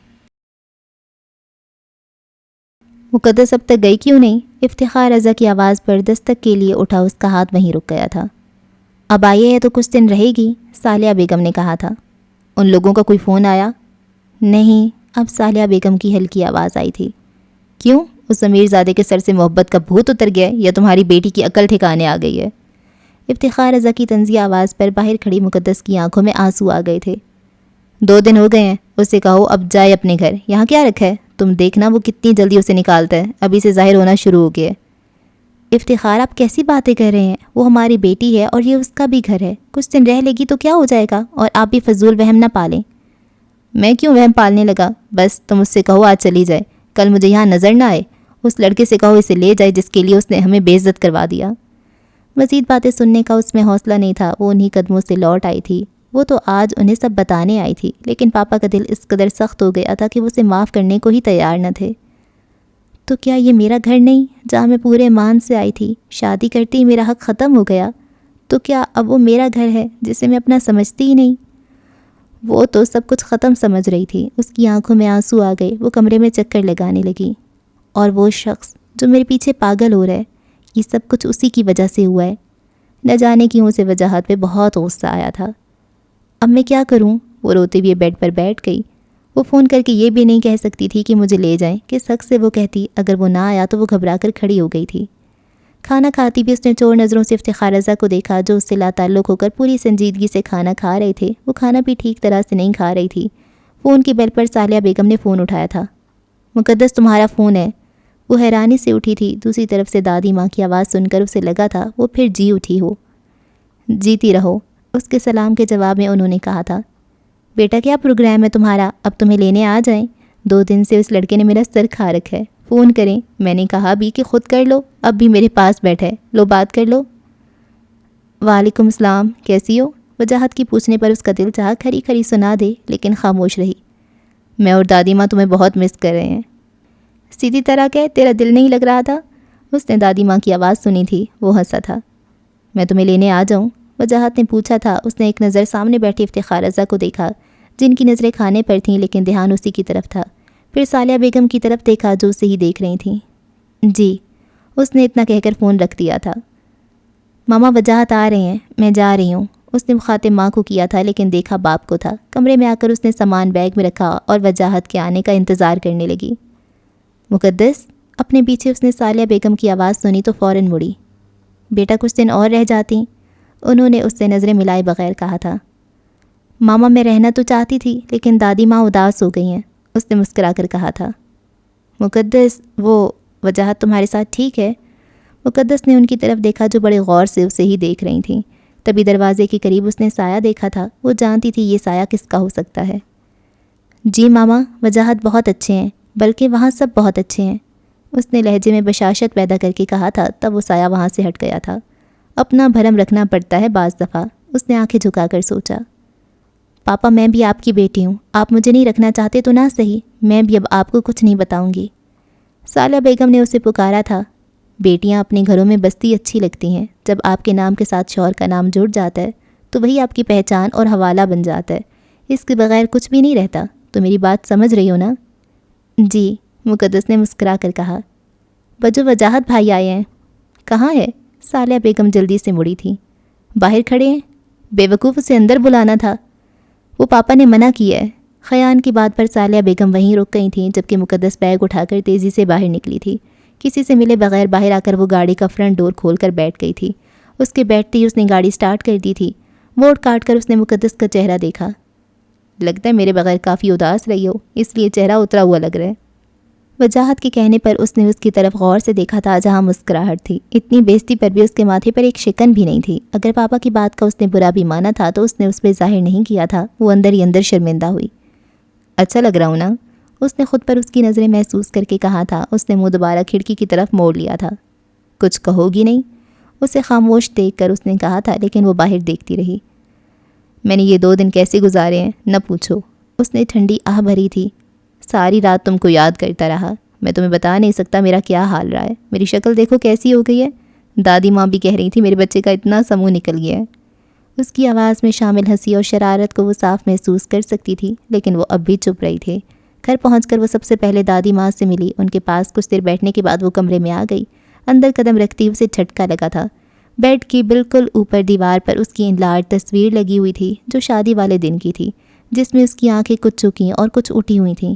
مقدس اب تک گئی کیوں نہیں؟ افتخار رضا کی آواز پر دستک کے لیے اٹھا، اس کا ہاتھ وہیں رک گیا تھا۔ اب آئی ہے تو کچھ دن رہے گی، صالحہ بیگم نے کہا تھا۔ ان لوگوں کا کوئی فون آیا؟ نہیں، اب صالحہ بیگم کی ہلکی آواز آئی تھی۔ کیوں؟ اس امیر زادے کے سر سے محبت کا بھوت اتر گیا یا تمہاری بیٹی کی عقل ٹھکانے آ گئی ہے؟ افتخار رضا کی طنزیہ آواز پر باہر کھڑی مقدس کی آنکھوں میں آنسو آ گئے تھے۔ 2 دن ہو گئے ہیں، اسے کہو اب جائے اپنے گھر، یہاں کیا رکھا ہے؟ تم دیکھنا وہ کتنی جلدی اسے نکالتا ہے، ابھی سے ظاہر ہونا شروع ہو گیا ہے۔ افتخار، آپ کیسی باتیں کر رہے ہیں؟ وہ ہماری بیٹی ہے اور یہ اس کا بھی گھر ہے، کچھ دن رہ لے گی تو کیا ہو جائے گا؟ اور آپ بھی فضول وہم نہ پالیں۔ میں کیوں وہم پالنے لگا؟ بس تم اس سے کہو آج چلی جائے، کل مجھے یہاں نظر نہ آئے۔ اس لڑکے سے کہو اسے لے جائے جس کے لیے اس نے ہمیں بے عزت کروا دیا۔ مزید باتیں سننے کا اس میں حوصلہ نہیں تھا، وہ انہی قدموں سے لوٹ آئی تھی۔ وہ تو آج انہیں سب بتانے آئی تھی، لیکن پاپا کا دل اس قدر سخت ہو گیا تھا کہ وہ اسے معاف کرنے کو ہی تیار نہ تھے۔ تو کیا یہ میرا گھر نہیں جہاں میں پورے ایمان سے آئی تھی؟ شادی کرتے ہی میرا حق ختم ہو گیا، تو کیا اب وہ میرا گھر ہے جسے میں اپنا سمجھتی ہی نہیں؟ وہ تو سب کچھ ختم سمجھ رہی تھی۔ اس کی آنکھوں میں آنسو آ گئے، وہ کمرے میں چکر لگانے لگی۔ اور وہ شخص جو میرے پیچھے پاگل ہو رہا ہے، یہ سب کچھ اسی کی وجہ سے ہوا ہے۔ نہ جانے کیوں اسے وجاہت پہ بہت غصہ آیا تھا۔ اب میں کیا کروں؟ وہ روتے ہوئے بیڈ پر بیٹھ گئی۔ وہ فون کر کے یہ بھی نہیں کہہ سکتی تھی کہ مجھے لے جائیں، کس حق سے وہ کہتی؟ اگر وہ نہ آیا تو وہ گھبرا کر کھڑی ہو گئی تھی۔ کھانا کھاتی بھی اس نے چور نظروں سے افتخار رضا کو دیکھا، جو اس سے لا تعلق ہو کر پوری سنجیدگی سے کھانا کھا رہے تھے۔ وہ کھانا بھی ٹھیک طرح سے نہیں کھا رہی تھی۔ فون کی بیل پر صالحہ بیگم نے فون اٹھایا تھا۔ مقدس، تمہارا فون ہے۔ وہ حیرانی سے اٹھی تھی۔ دوسری طرف سے دادی ماں کی آواز سن کر اسے لگا تھا وہ پھر جی اٹھی ہو۔ جیتی رہو، اس کے سلام کے جواب میں انہوں نے کہا تھا۔ بیٹا کیا پروگرام ہے تمہارا؟ اب تمہیں لینے آ جائیں؟ 2 دن سے اس لڑکے نے میرا سر کھا رکھا ہے۔ فون کریں، میں نے کہا بھی کہ خود کر لو، اب بھی میرے پاس بیٹھا ہے، لو بات کر لو۔ وعلیکم السلام، کیسی ہو؟ وجاہت کی پوچھنے پر اس کا دل چاہا کھری کھری سنا دے، لیکن خاموش رہی۔ میں اور دادی ماں تمہیں بہت مس کر رہے ہیں۔ سیدھی طرح کہ تیرا دل نہیں لگ رہا تھا؟ اس نے دادی ماں کی آواز سنی تھی، وہ ہنسا تھا۔ میں تمہیں لینے آ جاؤں؟ وجاہت نے پوچھا تھا۔ اس نے ایک نظر سامنے بیٹھی افتخار رضا کو دیکھا، جن کی نظریں کھانے پر تھیں لیکن دھیان اسی کی طرف تھا۔ پھر صالحہ بیگم کی طرف دیکھا جو اسے ہی دیکھ رہی تھیں۔ جی، اس نے اتنا کہہ کر فون رکھ دیا تھا۔ ماما وجاہت آ رہے ہیں، میں جا رہی ہوں۔ اس نے مخاطب ماں کو کیا تھا لیکن دیکھا باپ کو تھا۔ کمرے میں آ کر اس نے سامان بیگ میں رکھا اور وجاہت کے آنے کا انتظار کرنے لگی۔ مقدس، اپنے پیچھے اس نے صالحہ بیگم کی آواز سنی تو فوراً مڑی۔ بیٹا کچھ دن اور رہ جاتی، انہوں نے اس سے نظریں ملائے بغیر کہا تھا۔ ماما میں رہنا تو چاہتی تھی لیکن دادی ماں اداس ہو گئی ہیں، اس نے مسکرا کر کہا تھا۔ مقدس، وہ وجاہت تمہارے ساتھ ٹھیک ہے؟ مقدس نے ان کی طرف دیکھا جو بڑے غور سے اسے ہی دیکھ رہی تھیں۔ تبھی دروازے کے قریب اس نے سایہ دیکھا تھا۔ وہ جانتی تھی یہ سایہ کس کا ہو سکتا ہے۔ جی ماما، وجاہت بہت اچھے ہیں، بلکہ وہاں سب بہت اچھے ہیں، اس نے لہجے میں بشاشت پیدا کر کے کہا تھا۔ تب وہ سایہ وہاں سے ہٹ گیا تھا۔ اپنا بھرم رکھنا پڑتا ہے بعض دفعہ، اس نے آنکھیں جھکا کر سوچا۔ پاپا، میں بھی آپ کی بیٹی ہوں، آپ مجھے نہیں رکھنا چاہتے تو نہ صحیح، میں بھی اب آپ کو کچھ نہیں بتاؤں گی۔ صالحہ بیگم نے اسے پکارا تھا۔ بیٹیاں اپنے گھروں میں بستی اچھی لگتی ہیں، جب آپ کے نام کے ساتھ شوہر کا نام جڑ جاتا ہے تو وہی آپ کی پہچان اور حوالہ بن جاتا ہے، اس کے بغیر کچھ بھی نہیں رہتا۔ تو میری بات سمجھ رہی ہو نا؟ جی، مقدس نے مسکرا کر کہا۔ بجو وجاہت بھائی آئے ہیں۔ کہاں ہے؟ صالحہ بیگم جلدی سے مڑی تھی۔ باہر کھڑے ہیں، بے وقوف اسے اندر بلانا تھا، وہ پاپا نے منع کیا ہے۔ خیان کی بات پر صالحہ بیگم وہیں رک گئی تھیں، جبکہ مقدس بیگ اٹھا کر تیزی سے باہر نکلی تھی۔ کسی سے ملے بغیر باہر آ کر وہ گاڑی کا فرنٹ ڈور کھول کر بیٹھ گئی تھی۔ اس کے بیٹھتے ہی اس نے گاڑی سٹارٹ کر دی تھی۔ موڑ کاٹ کر اس نے مقدس کا چہرہ دیکھا۔ لگتا ہے میرے بغیر کافی اداس رہی ہو، اس لیے چہرہ اترا ہوا لگ رہا ہے۔ وجاہت کے کہنے پر اس نے اس کی طرف غور سے دیکھا تھا جہاں مسکراہٹ تھی۔ اتنی بےزتی پر بھی اس کے ماتھے پر ایک شکن بھی نہیں تھی۔ اگر پاپا کی بات کا اس نے برا بھی مانا تھا تو اس نے اس پہ ظاہر نہیں کیا تھا۔ وہ اندر ہی اندر شرمندہ ہوئی۔ اچھا لگ رہا ہوں نا؟ اس نے خود پر اس کی نظریں محسوس کر کے کہا تھا۔ اس نے منہ دوبارہ کھڑکی کی طرف موڑ لیا تھا۔ کچھ کہو گی نہیں؟ اسے خاموش دیکھ کر اس نے کہا تھا، لیکن وہ باہر دیکھتی رہی۔ میں نے یہ 2 دن کیسے گزارے ہیں نہ پوچھو، اس نے ٹھنڈی آہ بھری تھی۔ ساری رات تم کو یاد کرتا رہا، میں تمہیں بتا نہیں سکتا میرا کیا حال رہا ہے۔ میری شکل دیکھو کیسی ہو گئی ہے، دادی ماں بھی کہہ رہی تھی میرے بچے کا اتنا سا منہ نکل گیا ہے۔ اس کی آواز میں شامل ہنسی اور شرارت کو وہ صاف محسوس کر سکتی تھی، لیکن وہ اب بھی چپ رہی تھی۔ گھر پہنچ کر وہ سب سے پہلے دادی ماں سے ملی. ان کے پاس کچھ دیر بیٹھنے کے بعد وہ کمرے میں آ گئی. اندر قدم رکھتی اسے جھٹکا لگا تھا. بیڈ کی بالکل اوپر دیوار پر اس کی انلارج تصویر لگی ہوئی تھی جو شادی والے دن کی تھی، جس میں اس کی آنکھیں کچھ جھکی اور کچھ اٹھی ہوئی تھیں.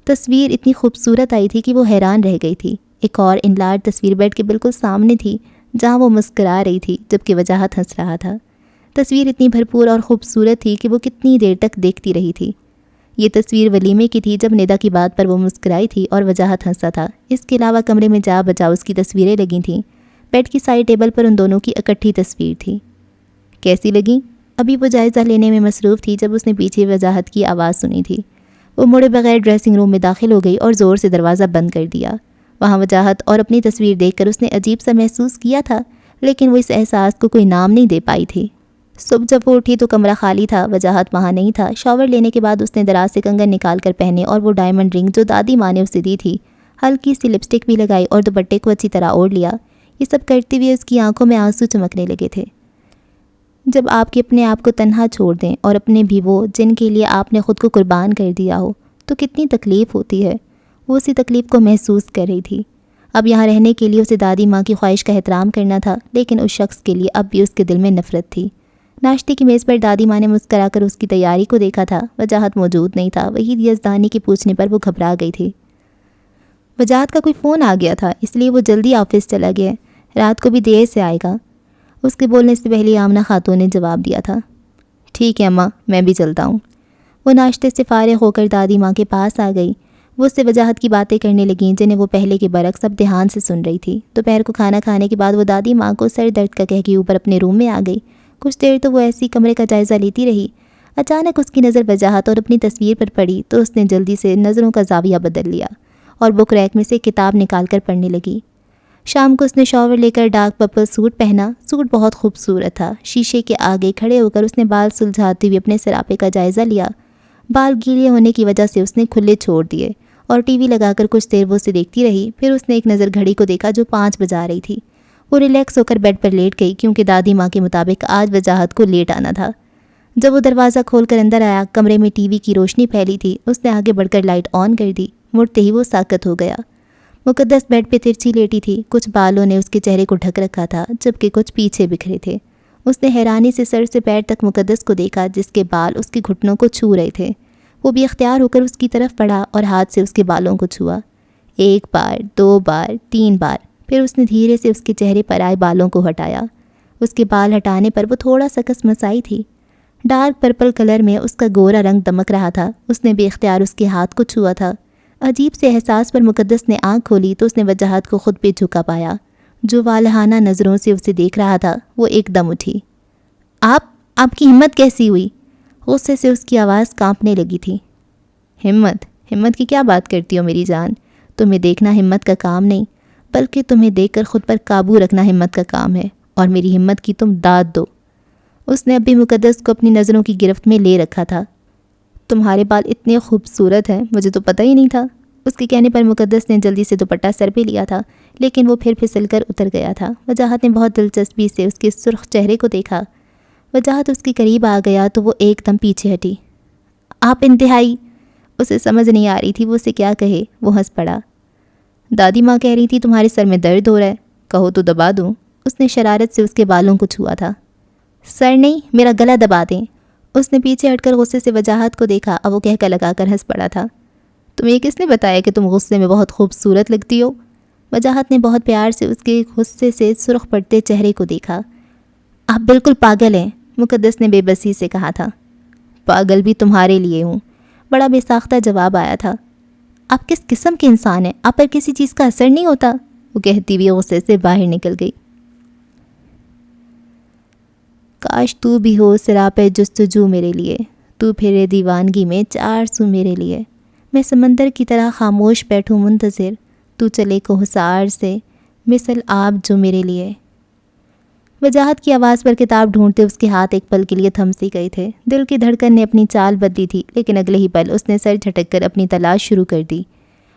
تصویر اتنی خوبصورت آئی تھی کہ وہ حیران رہ گئی تھی. ایک اور انلارج تصویر بیڈ کے بالکل سامنے تھی جہاں وہ مسکرا رہی تھی جبکہ وجاہت ہنس رہا تھا. تصویر اتنی بھرپور اور خوبصورت تھی کہ وہ کتنی دیر تک دیکھتی رہی تھی. یہ تصویر ولیمے کی تھی جب ندا کی بات پر وہ مسکرائی تھی اور وجاہت ہنسا تھا. اس کے علاوہ کمرے میں جا بجا اس کی تصویریں لگی تھیں. بیڈ کی سائڈ ٹیبل پر ان دونوں کی اکٹھی تصویر تھی. کیسی لگیں؟ ابھی وہ جائزہ لینے میں مصروف تھی جب اس نے پیچھے وجاہت کی آواز سنی تھی. وہ مڑے بغیر ڈریسنگ روم میں داخل ہو گئی اور زور سے دروازہ بند کر دیا. وہاں وجاہت اور اپنی تصویر دیکھ کر اس نے عجیب سا محسوس کیا تھا، لیکن وہ اس احساس کو کوئی نام نہیں دے پائی تھی. صبح جب وہ اٹھی تو کمرہ خالی تھا. وجاہت وہاں نہیں تھا. شاور لینے کے بعد اس نے دراز سے کنگن نکال کر پہنے اور وہ ڈائمنڈ رنگ جو دادی ماں نے اسے دی تھی، ہلکی سی لپسٹک بھی لگائی اور دوپٹے کو اچھی طرح اوڑھ لیا. یہ سب کرتے ہوئے اس کی آنکھوں میں آنسو چمکنے لگے تھے. جب آپ کے اپنے آپ کو تنہا چھوڑ دیں اور اپنے بھی وہ جن کے لیے آپ نے خود کو قربان کر دیا ہو تو کتنی تکلیف ہوتی ہے. وہ اسی تکلیف کو محسوس کر رہی تھی. اب یہاں رہنے کے لیے اسے دادی ماں کی خواہش کا احترام کرنا تھا، لیکن اس شخص کے لیے اب بھی اس کے دل میں نفرت تھی. ناشتے کی میز پر دادی ماں نے مسکرا کر اس کی تیاری کو دیکھا تھا. وجاہت موجود نہیں تھا. وحید یزدانی کے پوچھنے پر وہ گھبرا گئی تھی. وجاہت کا کوئی فون آ گیا تھا، اس لیے وہ جلدی آفس چلا گیا. رات کو بھی دیر سے آئے گا. اس کے بولنے سے پہلے آمنہ خاتون نے جواب دیا تھا. ٹھیک ہے اماں، میں بھی چلتا ہوں. وہ ناشتے سے فارغ ہو کر دادی ماں کے پاس آ گئی. وہ اس سے وجاہت کی باتیں کرنے لگیں جنہیں وہ پہلے کے برعکس اب دھیان سے سن رہی تھی. دوپہر کو کھانا کھانے کے بعد وہ دادی ماں کو سر درد کا کہہ کے اوپر اپنے روم میں آ گئی. کچھ دیر تو وہ ایسی کمرے کا جائزہ لیتی رہی. اچانک اس کی نظر وجاہت اور اپنی تصویر پر پڑی تو اس نے جلدی سے نظروں کا زاویہ بدل لیا اور بک ریک میں سے کتاب نکال کر پڑھنے لگی. شام کو اس نے شاور لے کر ڈارک پرپل سوٹ پہنا. سوٹ بہت خوبصورت تھا. شیشے کے آگے کھڑے ہو کر اس نے بال سلجھاتے ہوئے اپنے سراپے کا جائزہ لیا. بال گیلے ہونے کی وجہ سے اس نے کھلے چھوڑ دیے اور ٹی وی لگا کر کچھ دیر وہ اسے دیکھتی رہی. پھر اس نے ایک نظر گھڑی کو دیکھا جو 5 بجا رہی تھی. وہ ریلیکس ہو کر بیڈ پر لیٹ گئی کیونکہ دادی ماں کے مطابق آج وجاہت کو لیٹ آنا تھا. جب وہ دروازہ کھول کر اندر آیا، کمرے میں ٹی وی کی روشنی پھیلی تھی. اس نے آگے بڑھ کر لائٹ آن کر دی. مڑتے ہی وہ ساکت ہو گیا. مقدس بیڈ پہ ترچھی لیٹی تھی. کچھ بالوں نے اس کے چہرے کو ڈھک رکھا تھا جبکہ کچھ پیچھے بکھرے تھے. اس نے حیرانی سے سر سے پیر تک مقدس کو دیکھا جس کے بال اس کے گھٹنوں کو چھو رہے تھے. وہ بھی اختیار ہو کر اس کی طرف بڑھا اور ہاتھ سے اس کے بالوں کو چھوا. 1 بار، 2 بار، 3 بار. پھر اس نے دھیرے سے اس کے چہرے پر آئے بالوں کو ہٹایا. اس کے بال ہٹانے پر وہ تھوڑا سا کسمسائی تھی. ڈارک پرپل کلر میں اس کا گورا رنگ دمک رہا تھا. اس نے بے اختیار اس کے ہاتھ کو چھوا تھا. عجیب سے احساس پر مقدس نے آنکھ کھولی تو اس نے وجاہت کو خود پہ جھکا پایا جو والہانہ نظروں سے اسے دیکھ رہا تھا. وہ ایک دم اٹھی. آپ کی ہمت کیسی ہوئی؟ غصے سے اس کی آواز کانپنے لگی تھی. ہمت کی کیا بات کرتی ہو میری جان؟ تمہیں دیکھنا ہمت کا کام نہیں بلکہ تمہیں دیکھ کر خود پر قابو رکھنا ہمت کا کام ہے، اور میری ہمت کی تم داد دو. اس نے اب بھی مقدس کو اپنی نظروں کی گرفت میں لے رکھا تھا. تمہارے بال اتنے خوبصورت ہیں، مجھے تو پتہ ہی نہیں تھا. اس کے کہنے پر مقدس نے جلدی سے دوپٹہ سر پہ لیا تھا لیکن وہ پھر پھسل کر اتر گیا تھا. وجاہت نے بہت دلچسپی سے اس کے سرخ چہرے کو دیکھا. وجاہت اس کے قریب آ گیا تو وہ ایک دم پیچھے ہٹی. آپ انتہائی. اسے سمجھ نہیں آ رہی تھی وہ اسے کیا کہے. وہ ہنس پڑا. دادی ماں کہہ رہی تھی تمہارے سر میں درد ہو رہا ہے، کہو تو دبا دوں. اس نے شرارت سے اس کے بالوں کو چھوا تھا. سر نہیں، میرا گلا دبا دیں. اس نے پیچھے ہٹ کر غصے سے وجاہت کو دیکھا. اب وہ کہہ کر لگا کر ہنس پڑا تھا. تمہیں کس نے بتایا کہ تم غصے میں بہت خوبصورت لگتی ہو؟ وجاہت نے بہت پیار سے اس کے غصے سے سرخ پڑتے چہرے کو دیکھا. آپ بالکل پاگل ہیں، مقدس نے بے بسی سے کہا تھا. پاگل بھی تمہارے لیے ہوں. بڑا بے ساختہ جواب آیا تھا. آپ کس قسم کے انسان ہیں؟ آپ پر کسی چیز کا اثر نہیں ہوتا؟ وہ کہتی ہوئی غصے سے باہر نکل گئی. کاش تو بھی ہو سراپے جستجو میرے لیے، تو پھرے دیوانگی میں 400 میرے لیے. میں سمندر کی طرح خاموش بیٹھوں منتظر، تو چلے کو حسار سے مثل آب جو میرے لیے. وجاہت کی آواز پر کتاب ڈھونڈتے اس کے ہاتھ ایک پل کے لیے تھم سی گئے تھے. دل کی دھڑکن نے اپنی چال بدلی تھی لیکن اگلے ہی پل اس نے سر جھٹک کر اپنی تلاش شروع کر دی.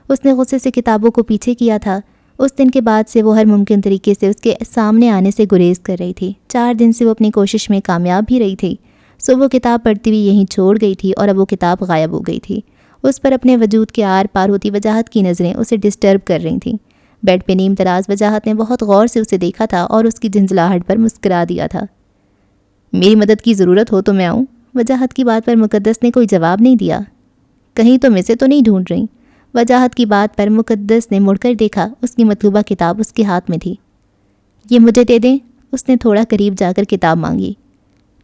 اس نے غصے سے کتابوں کو پیچھے کیا تھا. اس دن کے بعد سے وہ ہر ممکن طریقے سے اس کے سامنے آنے سے گریز کر رہی تھی. 4 دن سے وہ اپنی کوشش میں کامیاب بھی رہی تھی. صبح وہ کتاب پڑھتی ہوئی یہیں چھوڑ گئی تھی اور اب وہ کتاب غائب ہو گئی تھی. اس پر اپنے وجود کے آر پار ہوتی وجاہت کی نظریں اسے ڈسٹرب کر رہی تھیں۔ بیڈ پہ نیم تراز وجاہت نے بہت غور سے اسے دیکھا تھا اور اس کی جھنجھلاہٹ پر مسکرا دیا تھا۔ میری مدد کی ضرورت ہو تو میں آؤں؟ وجاہت کی بات پر مقدس نے کوئی جواب نہیں دیا۔ کہیں تم اسے تو نہیں ڈھونڈ رہی؟ وجاہت کی بات پر مقدس نے مڑ کر دیکھا، اس کی مطلوبہ کتاب اس کے ہاتھ میں تھی۔ یہ مجھے دے دیں، اس نے تھوڑا قریب جا کر کتاب مانگی۔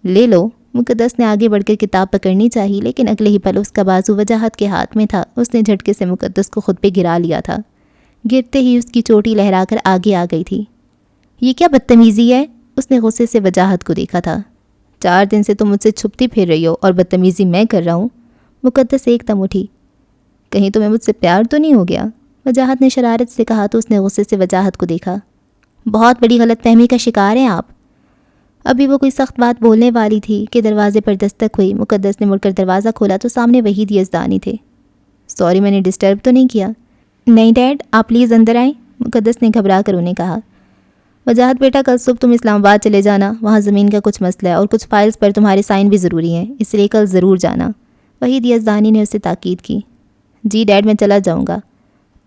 لے لو، مقدس نے آگے بڑھ کر کتاب پکڑنی چاہی، لیکن اگلے ہی پل اس کا بازو وجاہت کے ہاتھ میں تھا۔ اس نے جھٹکے سے مقدس کو خود پہ گرا لیا تھا۔ گرتے ہی اس کی چوٹی لہرا کر آگے آ گئی تھی۔ یہ کیا بدتمیزی ہے؟ اس نے غصے سے وجاہت کو دیکھا تھا۔ 4 دن سے تم مجھ سے چھپتی پھر رہی ہو اور بدتمیزی میں کر رہا ہوں؟ مقدس ایک دم اٹھی۔ کہیں تمہیں مجھ سے پیار تو نہیں ہو گیا؟ وجاہت نے شرارت سے کہا تو اس نے غصے سے وجاہت کو دیکھا۔ بہت بڑی غلط فہمی کا شکار ہیں آپ۔ ابھی وہ کوئی سخت بات بولنے والی تھی کہ دروازے پر دستک ہوئی۔ مقدس نے مڑ کر دروازہ کھولا تو سامنے وحید یزدانی تھے۔ سوری، میں نے ڈسٹرب تو نہیں کیا؟ نہیں ڈیڈ، آپ پلیز اندر آئیں، مقدس نے گھبرا کر انہیں کہا۔ وجاہت بیٹا، کل صبح تم اسلام آباد چلے جانا، وہاں زمین کا کچھ مسئلہ ہے اور کچھ فائلز پر تمہارے سائن بھی ضروری ہیں، اس لیے کل ضرور جانا۔ وحید یزدانی نے اسے تاکید کی۔ جی ڈیڈ، میں چلا جاؤں گا۔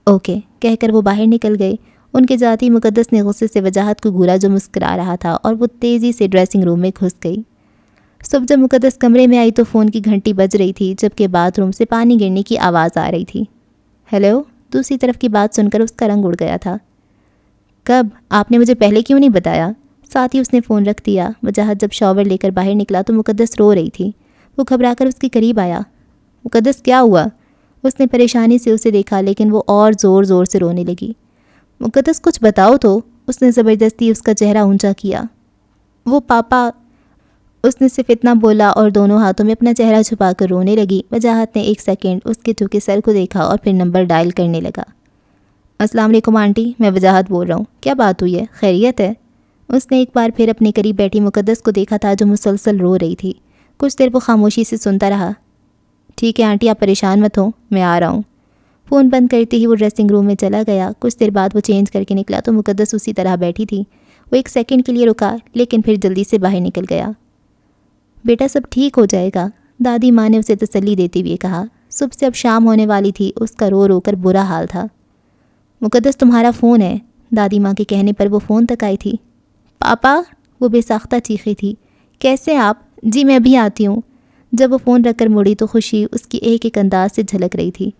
اوکے کہہ کر وہ باہر نکل گئے۔ ان کے جاتے ہی مقدس نے غصے سے وجاہت کو گھورا جو مسکرا رہا تھا، اور وہ تیزی سے ڈریسنگ روم میں گھس گئی۔ صبح جب مقدس کمرے میں آئی تو فون کی گھنٹی بج رہی تھی، جبکہ باتھ روم سے پانی گرنے کی آواز آ رہی تھی۔ ہیلو، دوسری طرف کی بات سن کر اس کا رنگ اڑ گیا تھا۔ کب؟ آپ نے مجھے پہلے کیوں نہیں بتایا؟ ساتھ ہی اس نے فون رکھ دیا۔ وجاہت جب شاور لے کر باہر نکلا تو مقدس رو رہی تھی۔ وہ گھبرا کر اس کے قریب آیا۔ مقدس کیا ہوا؟ اس نے پریشانی سے اسے دیکھا، لیکن وہ اور زور زور سے رونے لگی۔ مقدس کچھ بتاؤ تو، اس نے زبردستی اس کا چہرہ اونچا کیا۔ وہ پاپا، اس نے صرف اتنا بولا اور دونوں ہاتھوں میں اپنا چہرہ چھپا کر رونے لگی۔ وجاہت نے 1 سیکنڈ اس کے جھکے سر کو دیکھا اور پھر نمبر ڈائل کرنے لگا۔ السلام علیکم آنٹی، میں وجاہت بول رہا ہوں، کیا بات ہوئی ہے؟ خیریت ہے؟ اس نے ایک بار پھر اپنے قریب بیٹھی مقدس کو دیکھا تھا جو مسلسل رو رہی تھی۔ کچھ دیر وہ خاموشی سے سنتا رہا۔ ٹھیک ہے آنٹی، آپ پریشان مت ہوں، میں آ رہا ہوں۔ فون بند کرتے ہی وہ ڈریسنگ روم میں چلا گیا۔ کچھ دیر بعد وہ چینج کر کے نکلا تو مقدس اسی طرح بیٹھی تھی۔ وہ 1 سیکنڈ کے لیے رکا، لیکن پھر جلدی سے باہر نکل گیا۔ بیٹا سب ٹھیک ہو جائے گا، دادی ماں نے اسے تسلی دیتے ہوئے کہا۔ صبح سے اب شام ہونے والی تھی، اس کا رو رو کر برا حال تھا۔ مقدس تمہارا فون ہے، دادی ماں کے کہنے پر وہ فون تک آئی تھی۔ پاپا، وہ بے ساختہ چیخی تھی۔ کیسے آپ؟ جی میں ابھی آتی ہوں۔ جب وہ فون رکھ کر مڑی تو خوشی اس کی ایک ایک انداز سے جھلک رہی تھی۔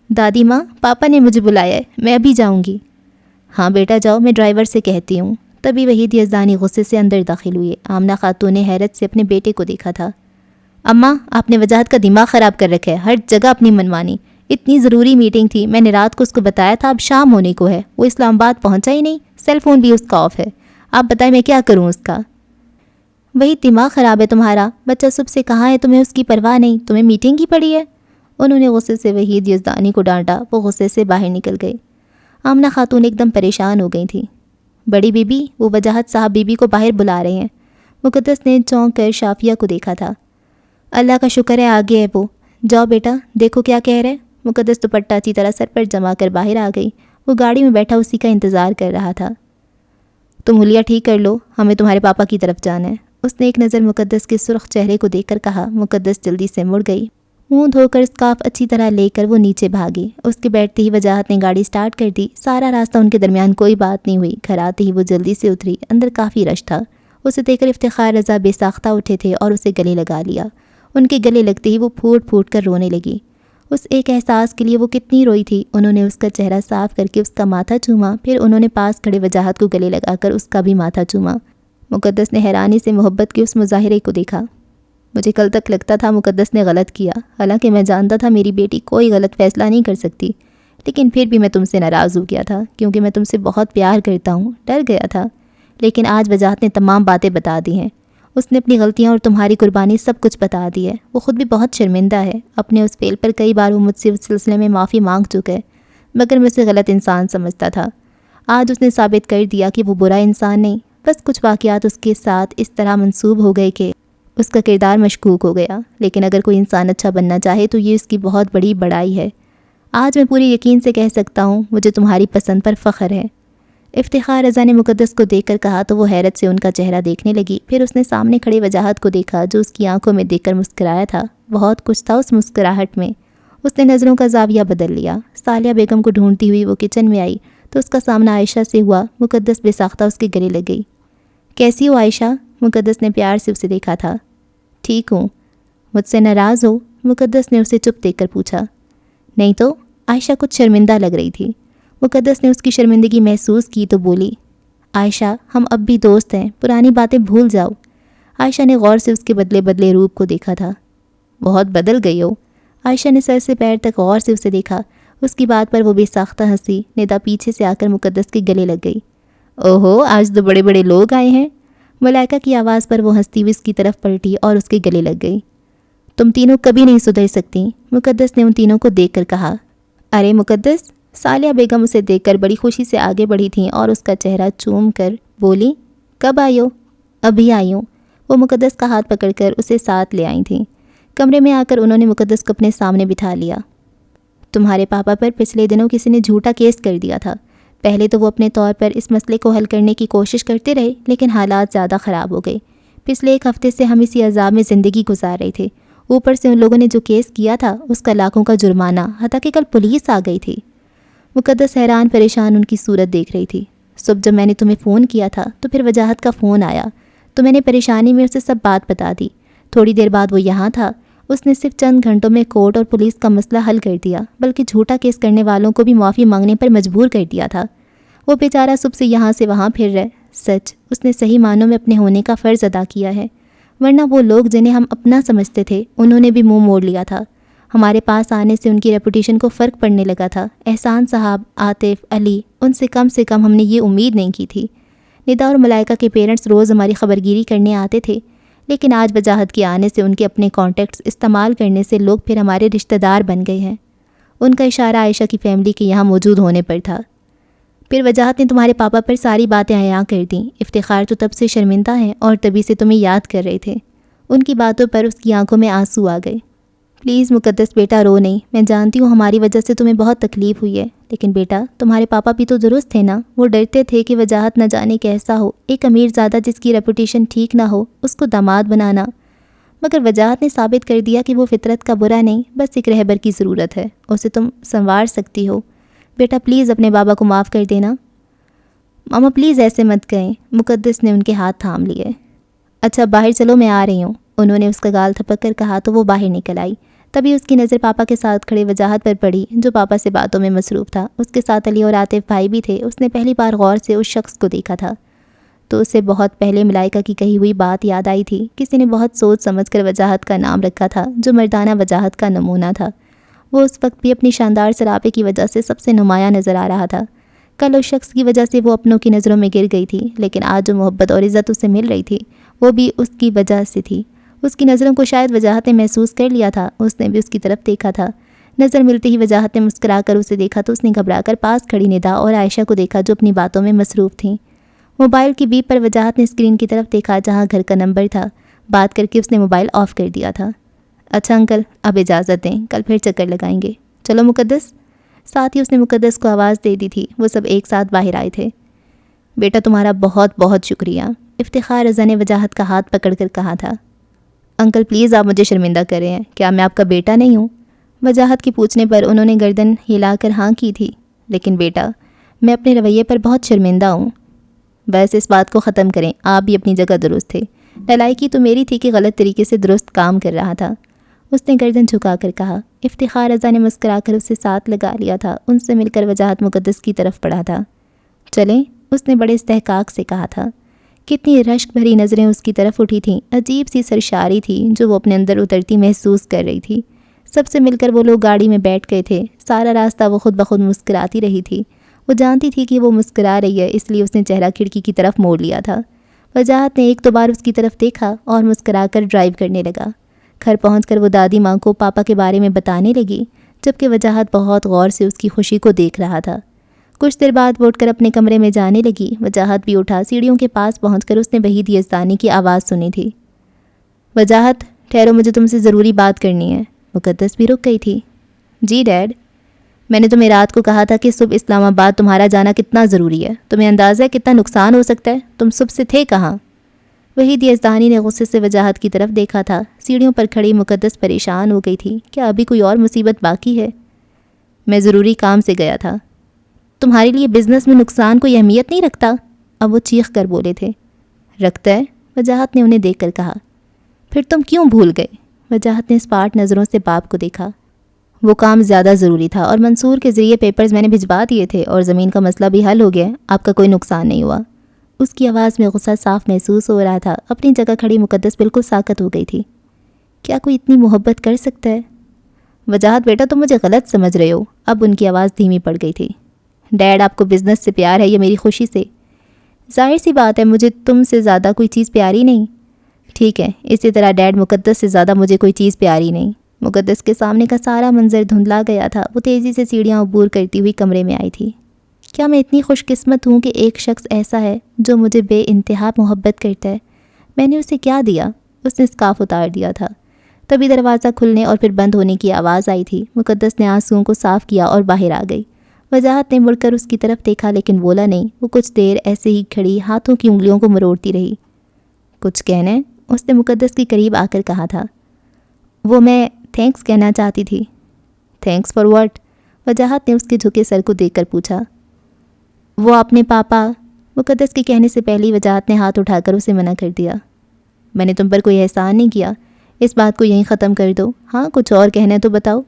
دادی ماں، پاپا نے مجھے بلایا ہے، میں ابھی جاؤں گی۔ ہاں بیٹا جاؤ، میں ڈرائیور سے کہتی ہوں۔ تبھی وحید یزدانی غصے سے اندر داخل ہوئے۔ آمنہ خاتون نے حیرت سے اپنے بیٹے کو دیکھا تھا۔ اماں، آپ نے وجاہت کا دماغ خراب کر رکھا ہے، ہر جگہ اپنی منمانی۔ اتنی ضروری میٹنگ تھی، میں نے رات کو اس کو بتایا تھا اب شام ہونے کو ہے، وہ اسلام آباد پہنچا ہی نہیں، سیل فون بھی اس کا آف ہے۔ آپ بتائیں میں کیا کروں اس کا؟ وہی دماغ خراب ہے تمہارا، بچہ صبح سے کہاں ہے، تمہیں اس کی پرواہ نہیں، تمہیں میٹنگ کی پڑی ہے۔ انہوں نے غصے سے وحید یزدانی کو ڈانٹا۔ وہ غصے سے باہر نکل گئے۔ آمنہ خاتون ایک دم پریشان ہو گئی تھی۔ بڑی بی بی، وہ وجاہت صاحب بی بی کو باہر بلا رہے ہیں۔ مقدس نے چونک کر شافیہ کو دیکھا تھا۔ اللہ کا شکر ہے آگے ہے وہ، جاؤ بیٹا دیکھو کیا کہہ رہے۔ مقدس دوپٹہ اچھی طرح سر پر جما کر باہر آ گئی۔ وہ گاڑی میں بیٹھا اسی کا انتظار کر رہا تھا۔ تم حلیہ ٹھیک کر لو، ہمیں تمہارے پاپا کی طرف جانا ہے، اس نے ایک نظر مقدس کے سرخ چہرے کو دیکھ کر کہا۔ مقدس جلدی سے مڑ گئی۔ منہ دھو کر اسکارف اچھی طرح لے کر وہ نیچے بھاگی۔ اس کے بیٹھتے ہی وجاہت نے گاڑی سٹارٹ کر دی۔ سارا راستہ ان کے درمیان کوئی بات نہیں ہوئی۔ گھر آتے ہی وہ جلدی سے اتری۔ اندر کافی رش تھا۔ اسے دیکھ کر افتخار رضا بے ساختہ اٹھے تھے اور اسے گلے لگا لیا۔ ان کے گلے لگتے ہی وہ پھوٹ پھوٹ کر رونے لگی۔ اس ایک احساس کے لیے وہ کتنی روئی تھی۔ انہوں نے اس کا چہرہ صاف کر کے اس کا ماتھا چوما، پھر انہوں نے پاس کھڑے وجاہت کو گلے لگا کر اس کا بھی ماتھا چوما۔ مقدس نے حیرانی سے محبت کے اس مظاہرے کو دیکھا۔ مجھے کل تک لگتا تھا مقدس نے غلط کیا، حالانکہ میں جانتا تھا میری بیٹی کوئی غلط فیصلہ نہیں کر سکتی، لیکن پھر بھی میں تم سے ناراض ہو گیا تھا، کیونکہ میں تم سے بہت پیار کرتا ہوں، ڈر گیا تھا۔ لیکن آج وجاہت نے تمام باتیں بتا دی ہیں۔ اس نے اپنی غلطیاں اور تمہاری قربانی سب کچھ بتا دی ہے۔ وہ خود بھی بہت شرمندہ ہے۔ اپنے اس فیل پر کئی بار وہ مجھ سے اس سلسلے میں معافی مانگ چکا ہے، مگر میں اسے غلط انسان سمجھتا تھا۔ آج اس نے ثابت کر دیا کہ وہ برا انسان نہیں، بس کچھ واقعات اس کے ساتھ اس طرح منسوب ہو گئے کہ اس کا کردار مشکوک ہو گیا۔ لیکن اگر کوئی انسان اچھا بننا چاہے تو یہ اس کی بہت بڑی بڑائی ہے۔ آج میں پورے یقین سے کہہ سکتا ہوں مجھے تمہاری پسند پر فخر ہے۔ افتخار رضا نے مقدس کو دیکھ کر کہا تو وہ حیرت سے ان کا چہرہ دیکھنے لگی۔ پھر اس نے سامنے کھڑے وجاہت کو دیکھا جو اس کی آنکھوں میں دیکھ کر مسکرایا تھا۔ بہت کچھ تھا اس مسکراہٹ میں۔ اس نے نظروں کا زاویہ بدل لیا۔ سالیہ بیگم کو ڈھونڈتی ہوئی وہ کچن میں آئی تو اس کا سامنا عائشہ سے ہوا۔ مقدس بے ساختہ اس کے گلے لگ گئی۔ کیسی ہو عائشہ؟ مقدس نے پیار سے اسے دیکھا تھا۔ ٹھیک ہوں۔ مجھ سے ناراض ہو؟ مقدس نے اسے چپ دیکھ کر پوچھا۔ نہیں تو، عائشہ کچھ شرمندہ لگ رہی تھی۔ مقدس نے اس کی شرمندگی محسوس کی تو بولی، عائشہ ہم اب بھی دوست ہیں، پرانی باتیں بھول جاؤ۔ عائشہ نے غور سے اس کے بدلے بدلے روپ کو دیکھا تھا۔ بہت بدل گئی ہو۔ عائشہ نے سر سے پیر تک غور سے اسے دیکھا۔ اس کی بات پر وہ بے ساختہ ہنسی۔ ندا پیچھے سے آ کر مقدس کے گلے لگ گئی۔ اوہو، آج تو بڑے بڑے لوگ آئے ہیں۔ ملائکہ کی آواز پر وہ ہنستی ہوئی اس کی طرف پلٹی اور اس کے گلے لگ گئی۔ تم تینوں کبھی نہیں سدھر سکتی، مقدس نے ان تینوں کو دیکھ کر کہا۔ ارے مقدس! سالیہ بیگم اسے دیکھ کر بڑی خوشی سے آگے بڑھی تھیں اور اس کا چہرہ چوم کر بولی، کب آئی ہو؟ ابھی آئی ہوں۔ وہ مقدس کا ہاتھ پکڑ کر اسے ساتھ لے آئی تھیں۔ کمرے میں آ کر انہوں نے مقدس کو اپنے سامنے بٹھا لیا۔ تمہارے پاپا پر پچھلے دنوں کسی نے جھوٹا کیس کر دیا تھا۔ پہلے تو وہ اپنے طور پر اس مسئلے کو حل کرنے کی کوشش کرتے رہے، لیکن حالات زیادہ خراب ہو گئے۔ پچھلے ایک ہفتے سے ہم اسی عذاب میں زندگی گزار رہے تھے۔ اوپر سے ان لوگوں نے جو کیس کیا تھا اس کا لاکھوں کا جرمانہ، حتیٰ کہ کل پولیس آ گئی تھی۔ مقدس حیران پریشان ان کی صورت دیکھ رہی تھی۔ صبح جب میں نے تمہیں فون کیا تھا تو پھر وجاہت کا فون آیا تو میں نے پریشانی میں اسے سب بات بتا دی۔ تھوڑی دیر بعد وہ یہاں تھا۔ اس نے صرف چند گھنٹوں میں کورٹ اور پولیس کا مسئلہ حل کر دیا، بلکہ جھوٹا کیس کرنے والوں کو بھی معافی مانگنے پر مجبور کر دیا تھا۔ وہ بیچارہ صبح سے یہاں سے وہاں پھر رہے۔ سچ، اس نے صحیح معنوں میں اپنے ہونے کا فرض ادا کیا ہے، ورنہ وہ لوگ جنہیں ہم اپنا سمجھتے تھے انہوں نے بھی منہ موڑ لیا تھا۔ ہمارے پاس آنے سے ان کی ریپوٹیشن کو فرق پڑنے لگا تھا۔ احسان صاحب، عاطف، علی، ان سے کم ہم نے یہ امید نہیں کی تھی۔ ندا اور ملائکہ کے پیرنٹس روز ہماری خبرگیری کرنے آتے تھے، لیکن آج وجاہت کے آنے سے ان کے اپنے کانٹیکٹس استعمال کرنے سے لوگ پھر ہمارے رشتہ دار بن گئے ہیں۔ ان کا اشارہ عائشہ کی فیملی کے یہاں موجود ہونے پر تھا۔ پھر وجاہت نے تمہارے پاپا پر ساری باتیں عیاں کر دیں۔ افتخار تو تب سے شرمندہ ہیں اور تبھی سے تمہیں یاد کر رہے تھے۔ ان کی باتوں پر اس کی آنکھوں میں آنسو آ گئے۔ پلیز مقدس بیٹا رو نہیں، میں جانتی ہوں ہماری وجہ سے تمہیں بہت تکلیف ہوئی ہے، لیکن بیٹا تمہارے پاپا بھی تو درست تھے نا۔ وہ ڈرتے تھے کہ وجاہت نہ جانے کیسا ہو، ایک امیر زادہ جس کی ریپوٹیشن ٹھیک نہ ہو اس کو داماد بنانا، مگر وجاہت نے ثابت کر دیا کہ وہ فطرت کا برا نہیں، بس ایک رہبر کی ضرورت ہے، اسے تم سنوار سکتی ہو۔ بیٹا پلیز اپنے بابا کو معاف کر دینا۔ ماما پلیز ایسے مت کہیں، مقدس نے ان کے ہاتھ تھام لیے۔ اچھا باہر چلو، میں آ رہی ہوں، انہوں نے اس کا گال تھپک کر کہا تو وہ باہر نکل آئی۔ تبھی اس کی نظر پاپا کے ساتھ کھڑے وجاہت پر پڑی جو پاپا سے باتوں میں مصروف تھا۔ اس کے ساتھ علی اور عاطف بھائی بھی تھے۔ اس نے پہلی بار غور سے اس شخص کو دیکھا تھا تو اسے بہت پہلے ملائکہ کی کہی ہوئی بات یاد آئی تھی۔ کسی نے بہت سوچ سمجھ کر وجاہت کا نام رکھا تھا جو مردانہ وجاہت کا نمونہ تھا۔ وہ اس وقت بھی اپنی شاندار سراپے کی وجہ سے سب سے نمایاں نظر آ رہا تھا۔ کل اس شخص کی وجہ سے وہ اپنوں کی نظروں میں گر گئی تھی، لیکن آج جو محبت اور عزت اسے مل رہی تھی وہ بھی اس کی وجہ سے تھی۔ اس کی نظروں کو شاید وجاہت نے محسوس کر لیا تھا، اس نے بھی اس کی طرف دیکھا تھا۔ نظر ملتے ہی وجاہت نے مسکرا کر اسے دیکھا تو اس نے گھبرا کر پاس کھڑی ندا اور عائشہ کو دیکھا جو اپنی باتوں میں مصروف تھیں۔ موبائل کی بیپ پر وجاہت نے اسکرین کی طرف دیکھا جہاں گھر کا نمبر تھا۔ بات کر کے اس نے موبائل آف کر دیا تھا۔ اچھا انکل، اب اجازت دیں، کل پھر چکر لگائیں گے۔ چلو مقدس۔ ساتھ ہی اس نے مقدس کو آواز دے دی تھی۔ وہ سب ایک ساتھ باہر آئے تھے۔ بیٹا تمہارا بہت بہت شکریہ، افتخار رضا نے وجاہت کا ہاتھ پکڑ کر کہا تھا۔ انکل پلیز آپ مجھے شرمندہ کر رہے ہیں، کیا میں آپ کا بیٹا نہیں ہوں؟ وجاہت کے پوچھنے پر انہوں نے گردن ہلا کر ہاں کی تھی۔ لیکن بیٹا میں اپنے رویے پر بہت شرمندہ ہوں۔ بس اس بات کو ختم کریں، آپ بھی اپنی جگہ درست تھے، نالائکی تو میری تھی کہ غلط طریقے سے درست کام کر رہا تھا، اس نے گردن جھکا کر کہا۔ افتخار رضا نے مسکرا کر اسے ساتھ لگا لیا تھا۔ ان سے مل کر وجاہت مقدس کی طرف پڑھا تھا۔ چلیں، اس نے بڑے استحقاق سے کہا تھا۔ کتنی رشک بھری نظریں اس کی طرف اٹھی تھیں، عجیب سی سرشاری تھی جو وہ اپنے اندر اترتی محسوس کر رہی تھی۔ سب سے مل کر وہ لوگ گاڑی میں بیٹھ گئے تھے۔ سارا راستہ وہ خود بخود مسکراتی رہی تھی۔ وہ جانتی تھی کہ وہ مسکرا رہی ہے، اس لیے اس نے چہرہ کھڑکی کی طرف موڑ لیا تھا۔ وجاہت نے ایک دو بار اس کی طرف دیکھا اور مسکرا کر ڈرائیو کرنے لگا۔ گھر پہنچ کر وہ دادی ماں کو پاپا کے بارے میں بتانے لگی، جبکہ وجاہت بہت غور سے اس کی خوشی کو دیکھ رہا تھا۔ کچھ دیر بعد وہ اٹھ کر اپنے کمرے میں جانے لگی۔ وجاہت بھی اٹھا۔ سیڑھیوں کے پاس پہنچ کر اس نے وحید یزدانی کی آواز سنی تھی۔ وجاہت ٹھہرو، مجھے تم سے ضروری بات کرنی ہے۔ مقدس بھی رک گئی تھی۔ جی ڈیڈ، میں نے تمہیں رات کو کہا تھا کہ صبح اسلام آباد تمہارا جانا کتنا ضروری ہے، تمہیں اندازہ ہے کتنا نقصان ہو سکتا ہے، تم صبح سے تھے کہاں؟ وحید یزدانی نے غصے سے وجاہت کی طرف دیکھا تھا۔ سیڑھیوں پر کھڑی مقدس پریشان ہو گئی تھی۔ کیا ابھی کوئی اور مصیبت باقی ہے؟ میں ضروری کام سے گیا تھا۔ تمہارے لیے بزنس میں نقصان کوئی اہمیت نہیں رکھتا؟ اب وہ چیخ کر بولے تھے۔ رکھتا ہے، وجاہت نے انہیں دیکھ کر کہا۔ پھر تم کیوں بھول گئے؟ وجاہت نے اسپاٹ نظروں سے باپ کو دیکھا۔ وہ کام زیادہ ضروری تھا اور منصور کے ذریعے پیپرز میں نے بھجوا دیے تھے اور زمین کا مسئلہ بھی حل ہو گیا۔ آپ کا کوئی نقصان نہیں ہوا۔ اس کی آواز میں غصہ صاف محسوس ہو رہا تھا۔ اپنی جگہ کھڑی مقدس بالکل ساکت ہو گئی تھی۔ کیا کوئی اتنی محبت کر سکتا ہے؟ وجاہت بیٹا تم مجھے غلط سمجھ رہے ہو۔ اب ان کی آواز دھیمی پڑ گئی تھی۔ ڈیڈ آپ کو بزنس سے پیار ہے یا میری خوشی سے؟ ظاہر سی بات ہے مجھے تم سے زیادہ کوئی چیز پیاری نہیں۔ ٹھیک ہے، اسی طرح ڈیڈ مقدس سے زیادہ مجھے کوئی چیز پیاری نہیں۔ مقدس کے سامنے کا سارا منظر دھندلا گیا تھا۔ وہ تیزی سے سیڑھیاں عبور کرتی ہوئی کمرے میں آئی تھی۔ کیا میں اتنی خوش قسمت ہوں کہ ایک شخص ایسا ہے جو مجھے بے انتہا محبت کرتا ہے؟ میں نے اسے کیا دیا؟ اس نے اسکارف اتار دیا تھا۔ تبھی دروازہ کھلنے اور پھر بند ہونے کی آواز آئی تھی۔ مقدس نے آنسوؤں کو صاف کیا اور باہر آ گئی۔ وجاہت نے مڑ کر اس کی طرف دیکھا لیکن بولا نہیں۔ وہ کچھ دیر ایسے ہی کھڑی ہاتھوں کی انگلیوں کو مروڑتی رہی۔ کچھ کہنا ہے؟ اس نے مقدس کے قریب آ کر کہا تھا۔ وہ میں تھینکس کہنا چاہتی تھی۔ Thanks for what? وجاہت نے اس کے جھکے سر کو دیکھ کر پوچھا۔ وہ اپنے پاپا۔ مقدس کے کہنے سے پہلے وجاہت نے ہاتھ اٹھا کر اسے منع کر دیا۔ میں نے تم پر کوئی احسان نہیں کیا، اس بات کو یہیں ختم کر دو۔ ہاں کچھ اور کہنا ہے تو بتاؤ۔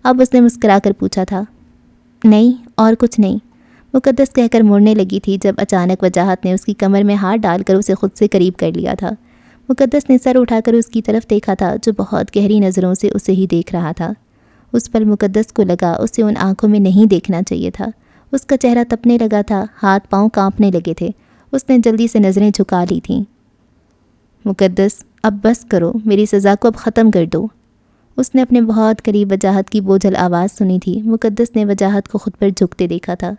اب اس نے مسکرا کر پوچھا تھا۔ نہیں اور کچھ نہیں، مقدس کہہ کر مڑنے لگی تھی جب اچانک وجاہت نے اس کی کمر میں ہاتھ ڈال کر اسے خود سے قریب کر لیا تھا۔ مقدس نے سر اٹھا کر اس کی طرف دیکھا تھا جو بہت گہری نظروں سے اسے ہی دیکھ رہا تھا۔ اس پل مقدس کو لگا اسے ان آنکھوں میں نہیں دیکھنا چاہیے تھا۔ اس کا چہرہ تپنے لگا تھا، ہاتھ پاؤں کانپنے لگے تھے۔ اس نے جلدی سے نظریں جھکا لی تھیں۔ مقدس اب بس کرو، میری سزا کو اب ختم کر دو۔ اس نے اپنے بہت قریب وجاہت کی بوجھل آواز سنی تھی۔ مقدس نے وجاہت کو خود پر جھکتے دیکھا تھا۔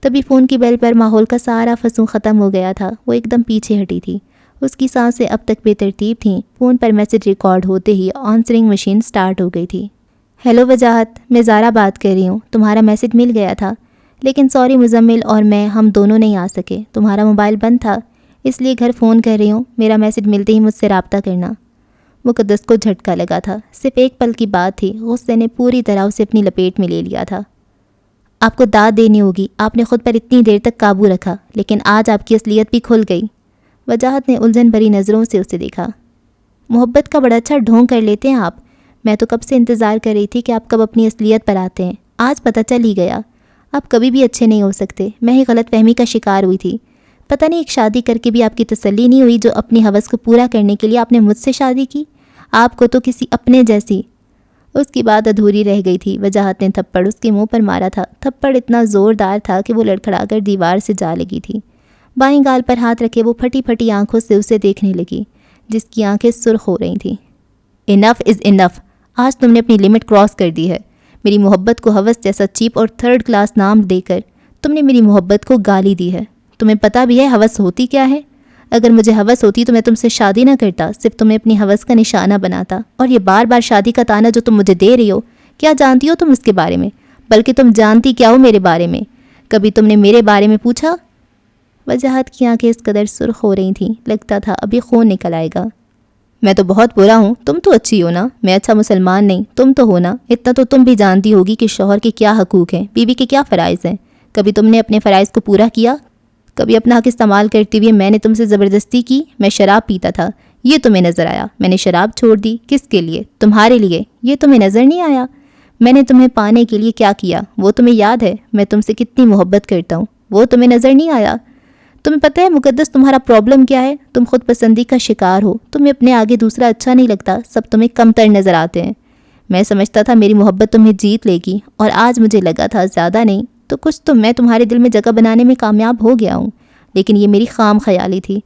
تبھی فون کی بیل پر ماحول کا سارا فسوں ختم ہو گیا تھا۔ وہ ایک دم پیچھے ہٹی تھی۔ اس کی سانسیں اب تک بے ترتیب تھیں۔ فون پر میسج ریکارڈ ہوتے ہی آنسرنگ مشین سٹارٹ ہو گئی تھی۔ ہیلو وجاہت، میں زارا بات کر رہی ہوں۔ تمہارا میسج مل گیا تھا لیکن سوری مزمل اور میں ہم دونوں نہیں آ سکے۔ تمہارا موبائل بند تھا اس لیے گھر فون کر رہی ہوں۔ میرا میسج ملتے ہی مجھ سے رابطہ کرنا۔ مقدس کو جھٹکا لگا تھا۔ صرف ایک پل کی بات تھی، غصے نے پوری طرح اسے اپنی لپیٹ میں لے لیا تھا۔ آپ کو داد دینی ہوگی، آپ نے خود پر اتنی دیر تک قابو رکھا لیکن آج آپ کی اصلیت بھی کھل گئی۔ وجاہت نے الجھن بھری نظروں سے اسے دیکھا۔ محبت کا بڑا اچھا ڈھونگ کر لیتے ہیں آپ۔ میں تو کب سے انتظار کر رہی تھی کہ آپ کب اپنی اصلیت پر آتے ہیں۔ آج پتہ چل ہی گیا۔ آپ کبھی بھی اچھے نہیں ہو سکتے۔ میں ہی غلط فہمی کا شکار ہوئی تھی۔ پتہ نہیں ایک شادی کر کے بھی آپ کی تسلی نہیں ہوئی جو اپنی ہوس کو پورا کرنے کے لیے آپ نے مجھ سے شادی کی۔ آپ کو تو کسی اپنے جیسی۔ اس کی بات ادھوری رہ گئی تھی۔ وجاہت نے تھپڑ اس کے منہ پر مارا تھا۔ تھپڑ اتنا زوردار تھا کہ وہ لڑکھڑا کر دیوار سے جا لگی تھی۔ بائیں گال پر ہاتھ رکھے وہ پھٹی پھٹی آنکھوں سے اسے دیکھنے لگی جس کی آنکھیں سرخ ہو رہی تھیں۔ انف از انف، آج تم نے اپنی لمٹ کراس کر دی ہے۔ میری محبت کو ہوس جیسا چیپ اور تھرڈ کلاس نام دے کر تم نے میری محبت کو گالی دی ہے۔ تمہیں پتہ بھی ہے ہوس ہوتی کیا ہے؟ اگر مجھے ہوس ہوتی تو میں تم سے شادی نہ کرتا، صرف تمہیں اپنی ہوس کا نشانہ بناتا۔ اور یہ بار بار شادی کا تانا جو تم مجھے دے رہی ہو، کیا جانتی ہو تم اس کے بارے میں؟ بلکہ تم جانتی کیا ہو میرے بارے میں؟ کبھی تم نے میرے بارے میں پوچھا؟ وجاہت کی آنکھیں اس قدر سرخ ہو رہی تھیں، لگتا تھا ابھی خون نکل آئے گا۔ میں تو بہت برا ہوں، تم تو اچھی ہو نا۔ میں اچھا مسلمان نہیں، تم تو ہو نا۔ اتنا تو تم بھی جانتی ہوگی کہ شوہر کے کیا حقوق ہیں، بیوی کے کیا فرائض ہیں۔ کبھی تم نے اپنے فرائض کو پورا کیا؟ کبھی اپنا حق استعمال کرتے ہوئے میں نے تم سے زبردستی کی؟ میں شراب پیتا تھا، یہ تمہیں نظر آیا۔ میں نے شراب چھوڑ دی، کس کے لیے؟ تمہارے لیے۔ یہ تمہیں نظر نہیں آیا؟ میں نے تمہیں پانے کے لیے کیا کیا وہ تمہیں یاد ہے؟ میں تم سے کتنی محبت کرتا ہوں، وہ تمہیں نظر نہیں آیا؟ تمہیں پتہ ہے مقدس تمہارا پرابلم کیا ہے؟ تم خود پسندی کا شکار ہو۔ تمہیں اپنے آگے دوسرا اچھا نہیں لگتا، سب تمہیں کمتر نظر آتے ہیں۔ میں سمجھتا تھا میری محبت تمہیں جیت لے گی اور آج مجھے لگا تھا زیادہ نہیں تو کچھ تو میں تمہارے دل میں جگہ بنانے میں کامیاب ہو گیا ہوں، لیکن یہ میری خام خیالی تھی۔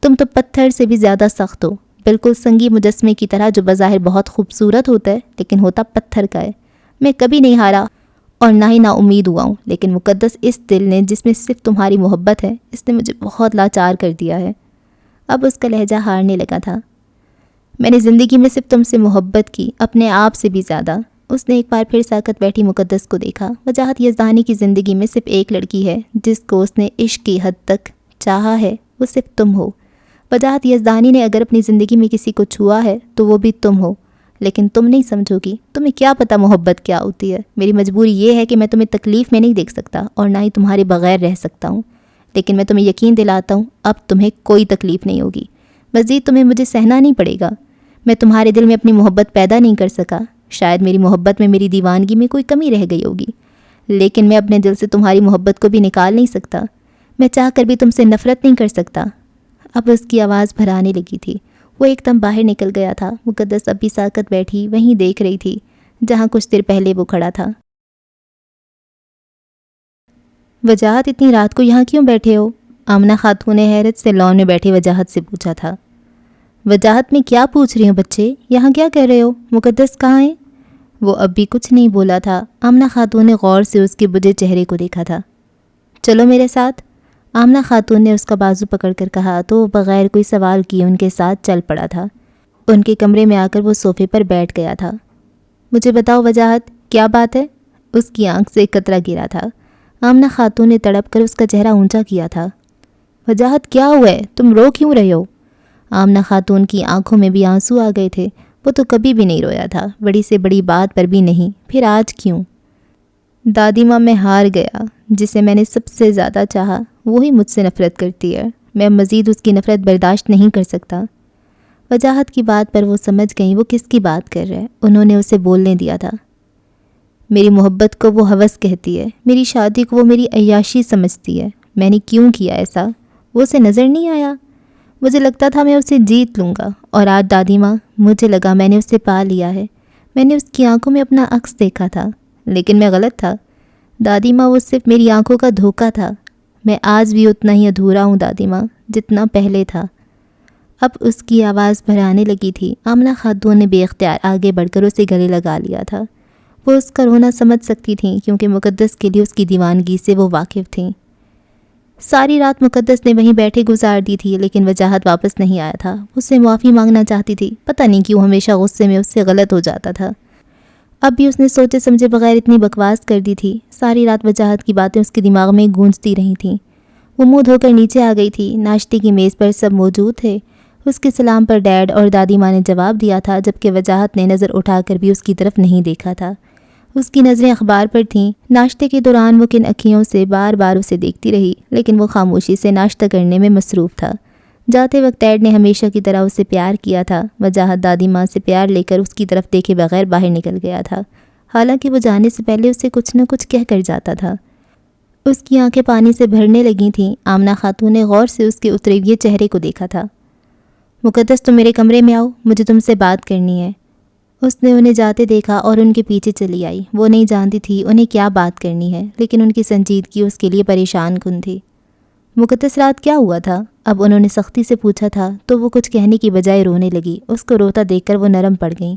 تم تو پتھر سے بھی زیادہ سخت ہو، بالکل سنگی مجسمے کی طرح جو بظاہر بہت خوبصورت ہوتا ہے لیکن ہوتا پتھر کا ہے۔ میں کبھی نہیں ہارا اور نہ ہی نا امید ہوا ہوں، لیکن مقدس اس دل نے جس میں صرف تمہاری محبت ہے، اس نے مجھے بہت لاچار کر دیا ہے۔ اب اس کا لہجہ ہارنے لگا تھا۔ میں نے زندگی میں صرف تم سے محبت کی، اپنے آپ سے بھی زیادہ۔ اس نے ایک بار پھر ساکت بیٹھی مقدس کو دیکھا۔ وجاہت یزدانی کی زندگی میں صرف ایک لڑکی ہے جس کو اس نے عشق کی حد تک چاہا ہے، وہ صرف تم ہو۔ وجاہت یزدانی نے اگر اپنی زندگی میں کسی کو چھوا ہے تو وہ بھی تم ہو، لیکن تم نہیں سمجھو گی، تمہیں کیا پتہ محبت کیا ہوتی ہے۔ میری مجبوری یہ ہے کہ میں تمہیں تکلیف میں نہیں دیکھ سکتا اور نہ ہی تمہارے بغیر رہ سکتا ہوں، لیکن میں تمہیں یقین دلاتا ہوں اب تمہیں کوئی تکلیف نہیں ہوگی، مزید تمہیں مجھے سہنا نہیں پڑے گا۔ میں تمہارے دل میں اپنی محبت پیدا نہیں کر سکا، شاید میری محبت میں میری دیوانگی میں کوئی کمی رہ گئی ہوگی، لیکن میں اپنے دل سے تمہاری محبت کو بھی نکال نہیں سکتا، میں چاہ کر بھی تم سے نفرت نہیں کر سکتا۔ اب اس کی آواز بھرانے لگی تھی، وہ ایک دم باہر نکل گیا تھا۔ مقدس اب بھی ساکت بیٹھی وہیں دیکھ رہی تھی جہاں کچھ دیر پہلے وہ کھڑا تھا۔ وجاہت اتنی رات کو یہاں کیوں بیٹھے ہو؟ آمنہ خاتون نے حیرت سے لان میں بیٹھے وجاہت سے پوچھا تھا۔ وجاہت میں کیا پوچھ رہی ہوں بچے، یہاں کیا کر رہے ہو؟ مقدس کہاں ہے؟ وہ اب بھی کچھ نہیں بولا تھا۔ آمنہ خاتون نے غور سے اس کے بجھے چہرے کو دیکھا تھا۔ چلو میرے ساتھ، آمنہ خاتون نے اس کا بازو پکڑ کر کہا تو وہ بغیر کوئی سوال کیے ان کے ساتھ چل پڑا تھا۔ ان کے کمرے میں آ کر وہ صوفے پر بیٹھ گیا تھا۔ مجھے بتاؤ وجاہت، کیا بات ہے؟ اس کی آنکھ سے ایک قطرہ گرا تھا۔ آمنہ خاتون نے تڑپ کر اس کا چہرہ اونچا کیا تھا۔ وجاہت کیا ہوا ہے؟ تم رو کیوں رہے ہو؟ آمنہ خاتون کی آنکھوں میں بھی آنسو آ گئے تھے۔ وہ تو کبھی بھی نہیں رویا تھا، بڑی سے بڑی بات پر بھی نہیں، پھر آج کیوں؟ دادی ماں، میں ہار گیا، جسے میں نے سب سے زیادہ چاہا وہی مجھ سے نفرت کرتی ہے، میں مزید اس کی نفرت برداشت نہیں کر سکتا۔ وجاہت کی بات پر وہ سمجھ گئیں وہ کس کی بات کر رہے، انہوں نے اسے بولنے دیا تھا۔ میری محبت کو وہ ہوس کہتی ہے، میری شادی کو وہ میری عیاشی سمجھتی ہے، میں نے کیوں کیا ایسا؟ وہ اسے نظر نہیں آیا؟ مجھے لگتا تھا میں اسے جیت لوں گا، اور آج دادی ماں مجھے لگا میں نے اسے پا لیا ہے۔ میں نے اس کی آنکھوں میں اپنا عکس دیکھا تھا، لیکن میں غلط تھا دادی ماں، وہ صرف میری آنکھوں کا دھوکہ تھا۔ میں آج بھی اتنا ہی ادھورا ہوں دادی ماں جتنا پہلے تھا۔ اب اس کی آواز بھرانے لگی تھی۔ آمنہ خاتون نے بے اختیار آگے بڑھ کر اسے گلے لگا لیا تھا۔ وہ اس کا رونا سمجھ سکتی تھیں کیونکہ مقدس کے لیے اس کی دیوانگی سے وہ واقف تھیں۔ ساری رات مقدس نے وہیں بیٹھے گزار دی تھی، لیکن وجاہت واپس نہیں آیا تھا۔ اس سے معافی مانگنا چاہتی تھی، پتہ نہیں کیوں ہمیشہ غصے میں اس سے غلط ہو جاتا تھا۔ اب بھی اس نے سوچے سمجھے بغیر اتنی بکواس کر دی تھی۔ ساری رات وجاہت کی باتیں اس کے دماغ میں گونجتی رہی تھیں۔ وہ منہ دھو کر نیچے آ گئی تھی۔ ناشتے کی میز پر سب موجود تھے۔ اس کے سلام پر ڈیڈ اور دادی ماں نے جواب دیا تھا، جبکہ وجاہت نے نظر اٹھا کر بھی اس کی طرف نہیں دیکھا تھا۔ اس کی نظریں اخبار پر تھیں۔ ناشتے کے دوران وہ کن اکھیوں سے بار بار اسے دیکھتی رہی، لیکن وہ خاموشی سے ناشتہ کرنے میں مصروف تھا۔ جاتے وقت ڈیڈ نے ہمیشہ کی طرح اسے پیار کیا تھا۔ وجاہت دادی ماں سے پیار لے کر اس کی طرف دیکھے بغیر باہر نکل گیا تھا، حالانکہ وہ جانے سے پہلے اسے کچھ نہ کچھ کہہ کر جاتا تھا۔ اس کی آنکھیں پانی سے بھرنے لگی تھیں۔ آمنہ خاتون نے غور سے اس کے اترے ہوئے چہرے کو دیکھا تھا۔ مقدس، تم میرے کمرے میں آؤ، مجھے تم سے بات کرنی ہے۔ اس نے انہیں جاتے دیکھا اور ان کے پیچھے چلی آئی۔ وہ نہیں جانتی تھی انہیں کیا بات کرنی ہے، لیکن ان کی سنجیدگی اس کے لیے پریشان کن تھی۔ مقدس، رات کیا ہوا تھا؟ اب انہوں نے سختی سے پوچھا تھا تو وہ کچھ کہنے کی بجائے رونے لگی۔ اس کو روتا دیکھ کر وہ نرم پڑ گئیں۔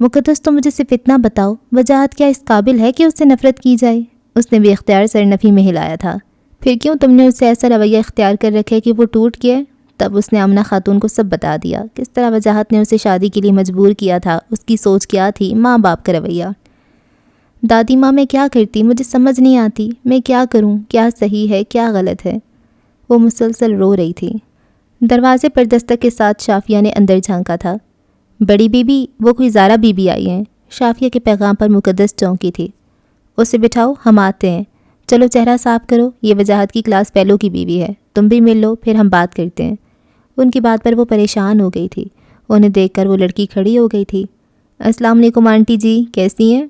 مقدس، تو مجھے صرف اتنا بتاؤ، وجاہت کیا اس قابل ہے کہ اس سے نفرت کی جائے؟ اس نے بے اختیار سر نفی میں ہلایا تھا۔ پھر کیوں تم نے اس سے ایسا رویہ اختیار کر رکھا کہ وہ ٹوٹ گیا؟ تب اس نے آمنہ خاتون کو سب بتا دیا، کس طرح وجاہت نے اسے شادی کے لیے مجبور کیا تھا، اس کی سوچ کیا تھی، ماں باپ کا رویہ۔ دادی ماں، میں کیا کرتی، مجھے سمجھ نہیں آتی، میں کیا کروں، کیا صحیح ہے کیا غلط ہے؟ وہ مسلسل رو رہی تھی۔ دروازے پر دستک کے ساتھ شافیہ نے اندر جھانکا تھا۔ بڑی بی بی، وہ کوئی زارا بی بی آئی ہیں۔ شافیہ کے پیغام پر مقدس چونکی تھی۔ اسے بٹھاؤ، ہم آتے ہیں۔ چلو چہرہ صاف کرو، یہ وجاہت کی کلاس فیلو کی بیوی ہے، تم بھی مل لو، پھر ہم بات کرتے ہیں۔ ان کی بات پر وہ پریشان ہو گئی تھی۔ انہیں دیکھ کر وہ لڑکی کھڑی ہو گئی تھی۔ السلام علیکم آنٹی جی، کیسی ہیں؟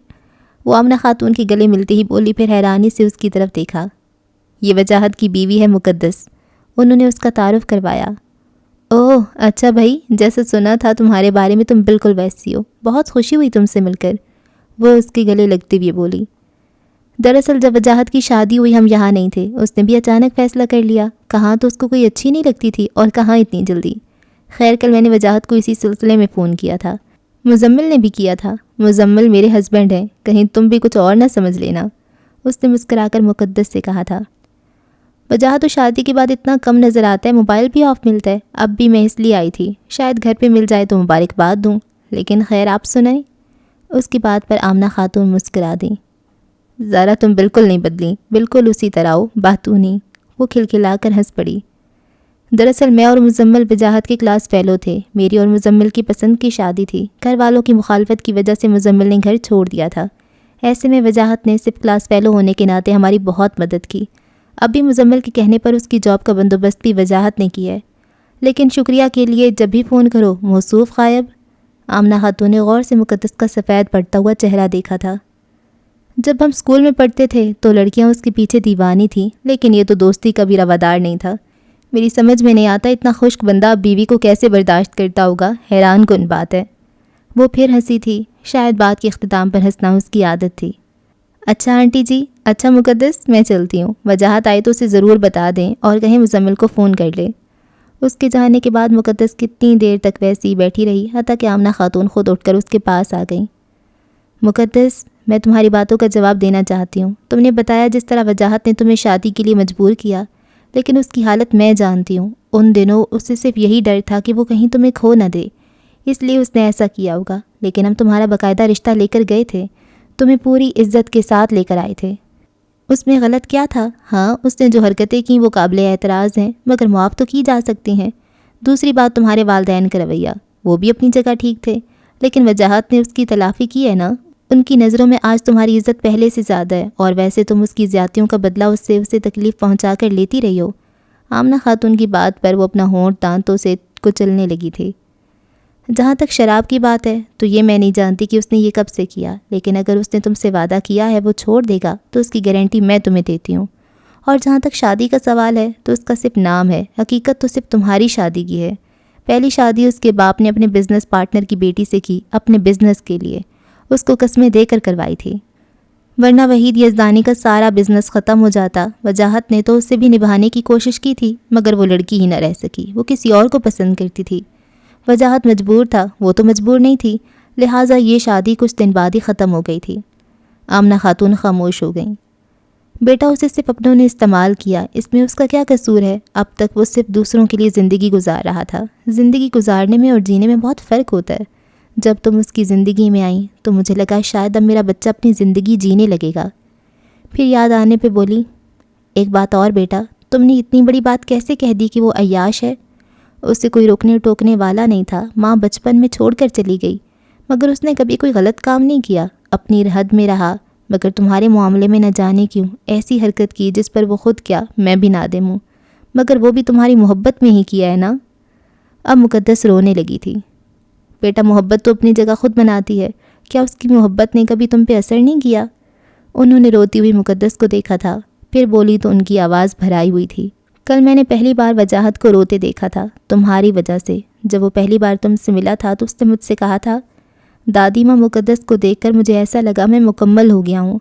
وہ آمنہ خاتون کے گلے ملتے ہی بولی، پھر حیرانی سے اس کی طرف دیکھا۔ یہ وجاہت کی بیوی ہے مقدس، انہوں نے اس کا تعارف کروایا۔ اوہ اچھا بھائی، جیسے سنا تھا تمہارے بارے میں تم بالکل ویسی ہو، بہت خوشی ہوئی تم سے مل کر، وہ اس کے گلے لگتے ہوئے بولی۔ دراصل جب وجاہت کی شادی ہوئی ہم یہاں نہیں تھے، اس نے بھی اچانک فیصلہ کر لیا، کہاں تو اس کو کوئی اچھی نہیں لگتی تھی اور کہاں اتنی جلدی۔ خیر کل میں نے وجاہت کو اسی سلسلے میں فون کیا تھا، مزمل نے بھی کیا تھا، مزمل میرے ہسبینڈ ہیں، کہیں تم بھی کچھ اور نہ سمجھ لینا، اس نے مسکرا کر مقدس سے کہا تھا۔ وجاہت تو شادی کے بعد اتنا کم نظر آتا ہے، موبائل بھی آف ملتا ہے، اب بھی میں اس لیے آئی تھی شاید گھر پہ مل جائے تو مبارکباد دوں، لیکن خیر آپ سنائیں۔ اس کی بات پر آمنہ خاتون مسکرا دیں۔ زارا تم بالکل نہیں بدلی، بالکل اسی طرح ہو، باتونی، وہ کھلکھلا کر ہنس پڑی۔ دراصل میں اور مزمل وجاہت کے کلاس فیلو تھے. میری اور مزمل کی پسند کی شادی تھی. گھر والوں کی مخالفت کی وجہ سے مزمل نے گھر چھوڑ دیا تھا. ایسے میں وجاہت نے صرف کلاس فیلو ہونے کے ناطے ہماری بہت مدد کی. اب بھی مزمل کے کہنے پر اس کی جاب کا بندوبست بھی وجاہت نے کیا ہے. لیکن شکریہ کے لیے جب بھی فون کرو موصوف غائب. آمنہ خاتون نے غور سے مقدس کا سفید پڑتا ہوا چہرہ دیکھا تھا. جب ہم اسکول میں پڑھتے تھے تو لڑکیاں اس کے پیچھے دیوانی تھیں، لیکن یہ تو دوستی کا بھی روادار نہیں تھا. میری سمجھ میں نہیں آتا اتنا خشک بندہ بیوی کو کیسے برداشت کرتا ہوگا. حیران کن بات ہے. وہ پھر ہنسی تھی. شاید بات کے اختتام پر ہنسنا اس کی عادت تھی. اچھا آنٹی جی. اچھا مقدس، میں چلتی ہوں. وجاہت آئے تو اسے ضرور بتا دیں اور کہیں مزمل کو فون کر لے. اس کے جانے کے بعد مقدس کتنی دیر تک ویسی بیٹھی رہی، حتیٰ کہ آمنہ خاتون خود اٹھ کر اس کے پاس آ گئیں. مقدس، میں تمہاری باتوں کا جواب دینا چاہتی ہوں. تم نے بتایا جس طرح وجاہت نے تمہیں شادی کے لیے مجبور کیا، لیکن اس کی حالت میں جانتی ہوں. ان دنوں اسے صرف یہی ڈر تھا کہ وہ کہیں تمہیں کھو نہ دے، اس لیے اس نے ایسا کیا ہوگا. لیکن ہم تمہارا باقاعدہ رشتہ لے کر گئے تھے، تمہیں پوری عزت کے ساتھ لے کر آئے تھے. اس میں غلط کیا تھا؟ ہاں، اس نے جو حرکتیں کیں وہ قابل اعتراض ہیں، مگر معاف تو کی جا سکتی ہیں. دوسری بات تمہارے والدین کا رویہ، وہ بھی اپنی جگہ ٹھیک تھے، لیکن وجاہت نے اس کی تلافی کی ہے نا. ان کی نظروں میں آج تمہاری عزت پہلے سے زیادہ ہے، اور ویسے تم اس کی زیادتیوں کا بدلہ اسے تکلیف پہنچا کر لیتی رہی ہو. آمنہ خاتون کی بات پر وہ اپنا ہونٹ دانتوں سے کچلنے لگی تھی. جہاں تک شراب کی بات ہے تو یہ میں نہیں جانتی کہ اس نے یہ کب سے کیا، لیکن اگر اس نے تم سے وعدہ کیا ہے وہ چھوڑ دے گا تو اس کی گارنٹی میں تمہیں دیتی ہوں. اور جہاں تک شادی کا سوال ہے تو اس کا صرف نام ہے، حقیقت تو صرف تمہاری شادی کی ہے. پہلی شادی اس کے باپ نے اپنے بزنس پارٹنر کی بیٹی سے کی، اپنے بزنس کے لیے. اس کو قسمیں دے کر کروائی تھی، ورنہ وحید یزدانی کا سارا بزنس ختم ہو جاتا. وجاہت نے تو اسے بھی نبھانے کی کوشش کی تھی، مگر وہ لڑکی ہی نہ رہ سکی. وہ کسی اور کو پسند کرتی تھی. وجاہت مجبور تھا، وہ تو مجبور نہیں تھی، لہٰذا یہ شادی کچھ دن بعد ہی ختم ہو گئی تھی. آمنہ خاتون خاموش ہو گئیں. بیٹا، اسے صرف اپنوں نے استعمال کیا، اس میں اس کا کیا قصور ہے؟ اب تک وہ صرف دوسروں کے لیے زندگی گزار رہا تھا. زندگی گزارنے میں اور جینے میں بہت فرق ہوتا ہے. جب تم اس کی زندگی میں آئیں تو مجھے لگا شاید اب میرا بچہ اپنی زندگی جینے لگے گا. پھر یاد آنے پہ بولی، ایک بات اور بیٹا، تم نے اتنی بڑی بات کیسے کہہ دی کہ وہ عیاش ہے؟ اسے کوئی روکنے ٹوکنے والا نہیں تھا. ماں بچپن میں چھوڑ کر چلی گئی، مگر اس نے کبھی کوئی غلط کام نہیں کیا، اپنی حد میں رہا. مگر تمہارے معاملے میں نہ جانے کیوں ایسی حرکت کی جس پر وہ خود کیا میں بھی نادم ہوں. مگر وہ بھی تمہاری محبت میں ہی کیا ہے نا. اب مقدس رونے لگی تھی. بیٹا، محبت تو اپنی جگہ خود بناتی ہے، کیا اس کی محبت نے کبھی تم پہ اثر نہیں کیا؟ انہوں نے روتی ہوئی مقدس کو دیکھا تھا. پھر بولی تو ان کی آواز بھرائی ہوئی تھی. کل میں نے پہلی بار وجاہت کو روتے دیکھا تھا، تمہاری وجہ سے. جب وہ پہلی بار تم سے ملا تھا تو اس نے مجھ سے کہا تھا، دادی ماں مقدس کو دیکھ کر مجھے ایسا لگا میں مکمل ہو گیا ہوں.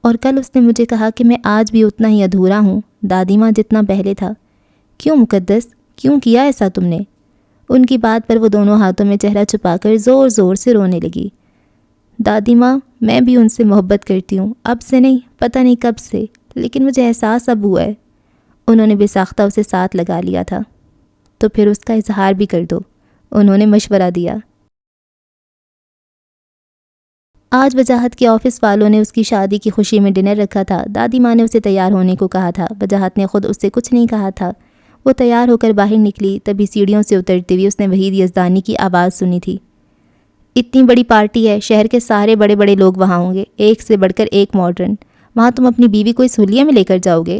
اور کل اس نے مجھے کہا کہ میں آج بھی اتنا ہی ادھورا ہوں دادی ماں جتنا پہلے تھا. کیوں مقدس، کیوں کیا ایسا تم نے؟ ان کی بات پر وہ دونوں ہاتھوں میں چہرہ چھپا کر زور زور سے رونے لگی. دادی ماں، میں بھی ان سے محبت کرتی ہوں، اب سے نہیں، پتہ نہیں کب سے، لیکن مجھے احساس اب ہوا ہے. انہوں نے بے ساختہ اسے ساتھ لگا لیا تھا. تو پھر اس کا اظہار بھی کر دو، انہوں نے مشورہ دیا. آج وجاہت کے آفس والوں نے اس کی شادی کی خوشی میں ڈنر رکھا تھا. دادی ماں نے اسے تیار ہونے کو کہا تھا. وجاہت نے خود اس سے کچھ نہیں کہا تھا. وہ تیار ہو کر باہر نکلی، تبھی سیڑھیوں سے اترتے ہوئے اس نے وحید یزدانی کی آواز سنی تھی. اتنی بڑی پارٹی ہے، شہر کے سارے بڑے بڑے لوگ وہاں ہوں گے، ایک سے بڑھ کر ایک ماڈرن. وہاں تم اپنی بیوی کو اس حلیے میں لے کر جاؤ گے؟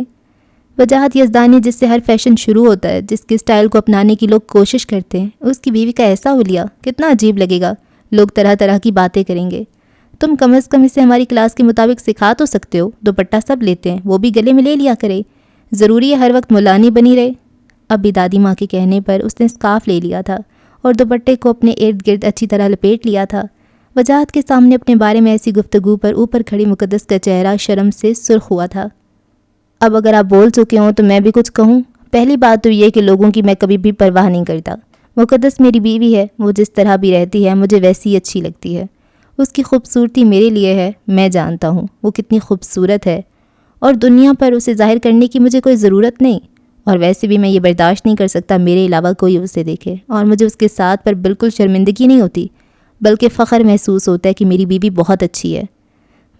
وجاہت یزدانی، جس سے ہر فیشن شروع ہوتا ہے، جس کے سٹائل کو اپنانے کی لوگ کوشش کرتے ہیں، اس کی بیوی کا ایسا حلیہ کتنا عجیب لگے گا. لوگ طرح طرح کی باتیں کریں گے. تم کم از کم اسے ہماری کلاس کے مطابق سکھا تو سکتے ہو. دوپٹہ سب لیتے ہیں، وہ بھی گلے میں لے لیا کرے. ضروری ہے ہر وقت ملانی بنی رہے؟ اب بھی دادی ماں کے کہنے پر اس نے اسکارف لے لیا تھا اور دوپٹے کو اپنے ارد گرد اچھی طرح لپیٹ لیا تھا. وجاہت کے سامنے اپنے بارے میں ایسی گفتگو پر اوپر کھڑی مقدس کا چہرہ شرم سے سرخ ہوا تھا. اب اگر آپ بول چکے ہوں تو میں بھی کچھ کہوں. پہلی بات تو یہ کہ لوگوں کی میں کبھی بھی پرواہ نہیں کرتا. مقدس میری بیوی ہے، وہ جس طرح بھی رہتی ہے مجھے ویسی اچھی لگتی ہے. اس کی خوبصورتی میرے لیے ہے، میں جانتا ہوں وہ کتنی خوبصورت ہے، اور دنیا پر اسے ظاہر کرنے کی مجھے کوئی ضرورت نہیں. اور ویسے بھی میں یہ برداشت نہیں کر سکتا میرے علاوہ کوئی اسے دیکھے. اور مجھے اس کے ساتھ پر بالکل شرمندگی نہیں ہوتی، بلکہ فخر محسوس ہوتا ہے کہ میری بیوی بہت اچھی ہے.